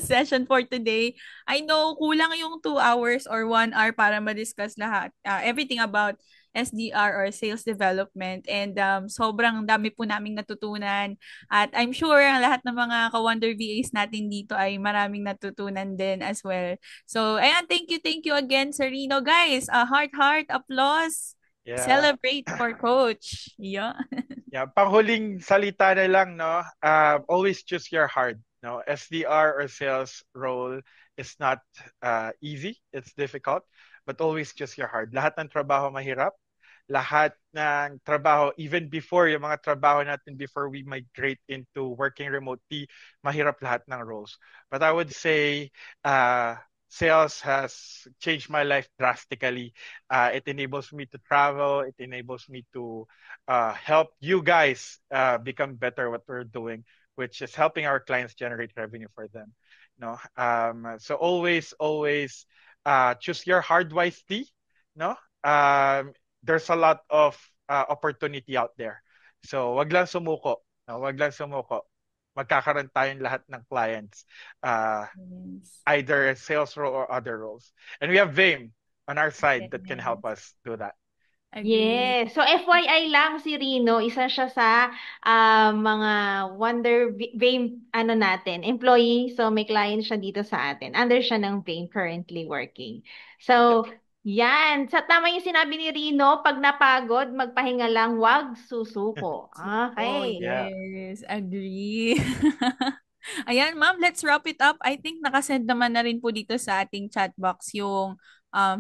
session for today, I know kulang yung 2 hours or 1 hour para ma-discuss lahat. Everything about SDR or sales development. And sobrang dami po naming natutunan. At I'm sure ang lahat ng mga ka-Wonder VAs natin dito ay maraming natutunan din as well. So, ayan, thank you again, Serino. Guys, heart, applause. Yeah. Celebrate for Coach. Yeah. Yeah, panghuling salita na lang, no? Always choose your heart, no? SDR or sales role is not easy, it's difficult, but always choose your heart. Lahat ng trabaho mahirap, lahat ng trabaho, even before, yung mga trabaho natin before we migrate into working remotely, mahirap lahat ng roles. But I would say, sales has changed my life drastically. It enables me to travel, it enables me to help you guys become better what we're doing, which is helping our clients generate revenue for them. No, so always choose your hard wisely. No, there's a lot of opportunity out there. So wag lang sumuko. No, wag lang sumuko. Magkakaroon tayong lahat ng clients, Yes. either sales role or other roles. And we have Vame on our side that can Yes. help us do that. Agree. Yes. So FYI lang si Rino, isa siya sa mga Vame ano natin, employee. So may client siya dito sa atin. Under siya ng Vame currently working. Yep. So yan, sa tama yung sinabi ni Rino, pag napagod, magpahinga lang, wag susuko. Oh, Okay. Yeah. yes. Agree. Ayan, ma'am, let's wrap it up. I think nakasend naman na rin po dito sa ating chat box yung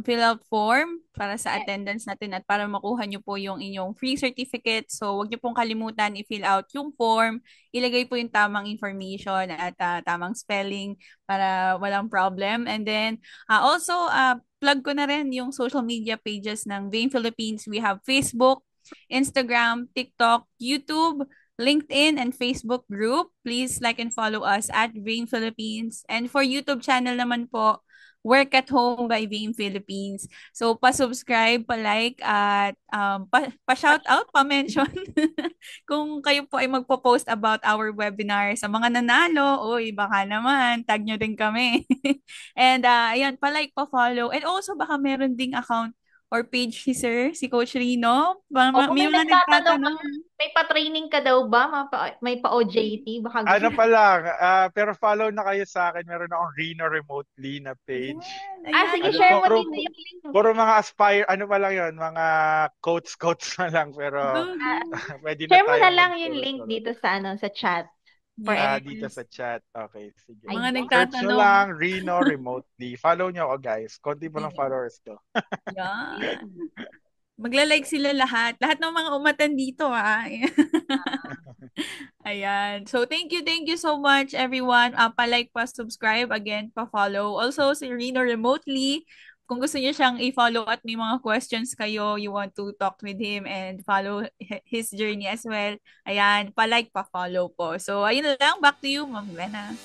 fill out form para sa Yes. attendance natin at para makuha nyo po yung inyong free certificate. So, wag nyo pong kalimutan i-fill out yung form. Ilagay po yung tamang information at tamang spelling para walang problem. And then, also, plug ko na rin yung social media pages ng Vein Philippines. We have Facebook, Instagram, TikTok, YouTube, LinkedIn, and Facebook group. Please like and follow us at Vein Philippines. And for YouTube channel naman po, Work at Home by Vein Philippines. So, pa-subscribe, pa-like, at pa-shout out, pa-mention kung kayo po ay magpo-post about our webinar sa mga nanalo. Uy, baka naman, tag nyo din kami. And ayan, pa-like, pa-follow. And also, baka meron ding account or page si Coach Rino. Oo, May may mga nagtatanong nagtatanong. may pa-training ka daw ba? May pa-OJT? Baka gusto Ano pa lang, pero follow na kayo sa akin. Meron akong Reno Remotely na page. Ayan, Ah, ayan. sige, Ano, share mo puro, din yung link. puro mga aspire, ano pa lang yun, mga quotes na lang, pero Go, Ah, go. pwede na share mo na tayong lang yung link magturo-turo. dito sa sa chat for Dito Yes. sa chat. Okay, sige. Mga Ayan. Search nyo nagtatanong. lang Reno Remotely. Follow nyo ako, guys. Konti pa lang Yes. followers ko. Yan. Magla-like sila lahat. Lahat ng mga umatan dito, ha. Ayan. So, thank you so much, everyone. Pa-like, pa-subscribe, again, pa-follow. Also, si Reno Remotely, kung gusto niyo siyang i-follow at may mga questions kayo, you want to talk with him and follow his journey as well. Ayan, pa-like, pa-follow po. So, ayun lang. Back to you, Ma'am Glenna.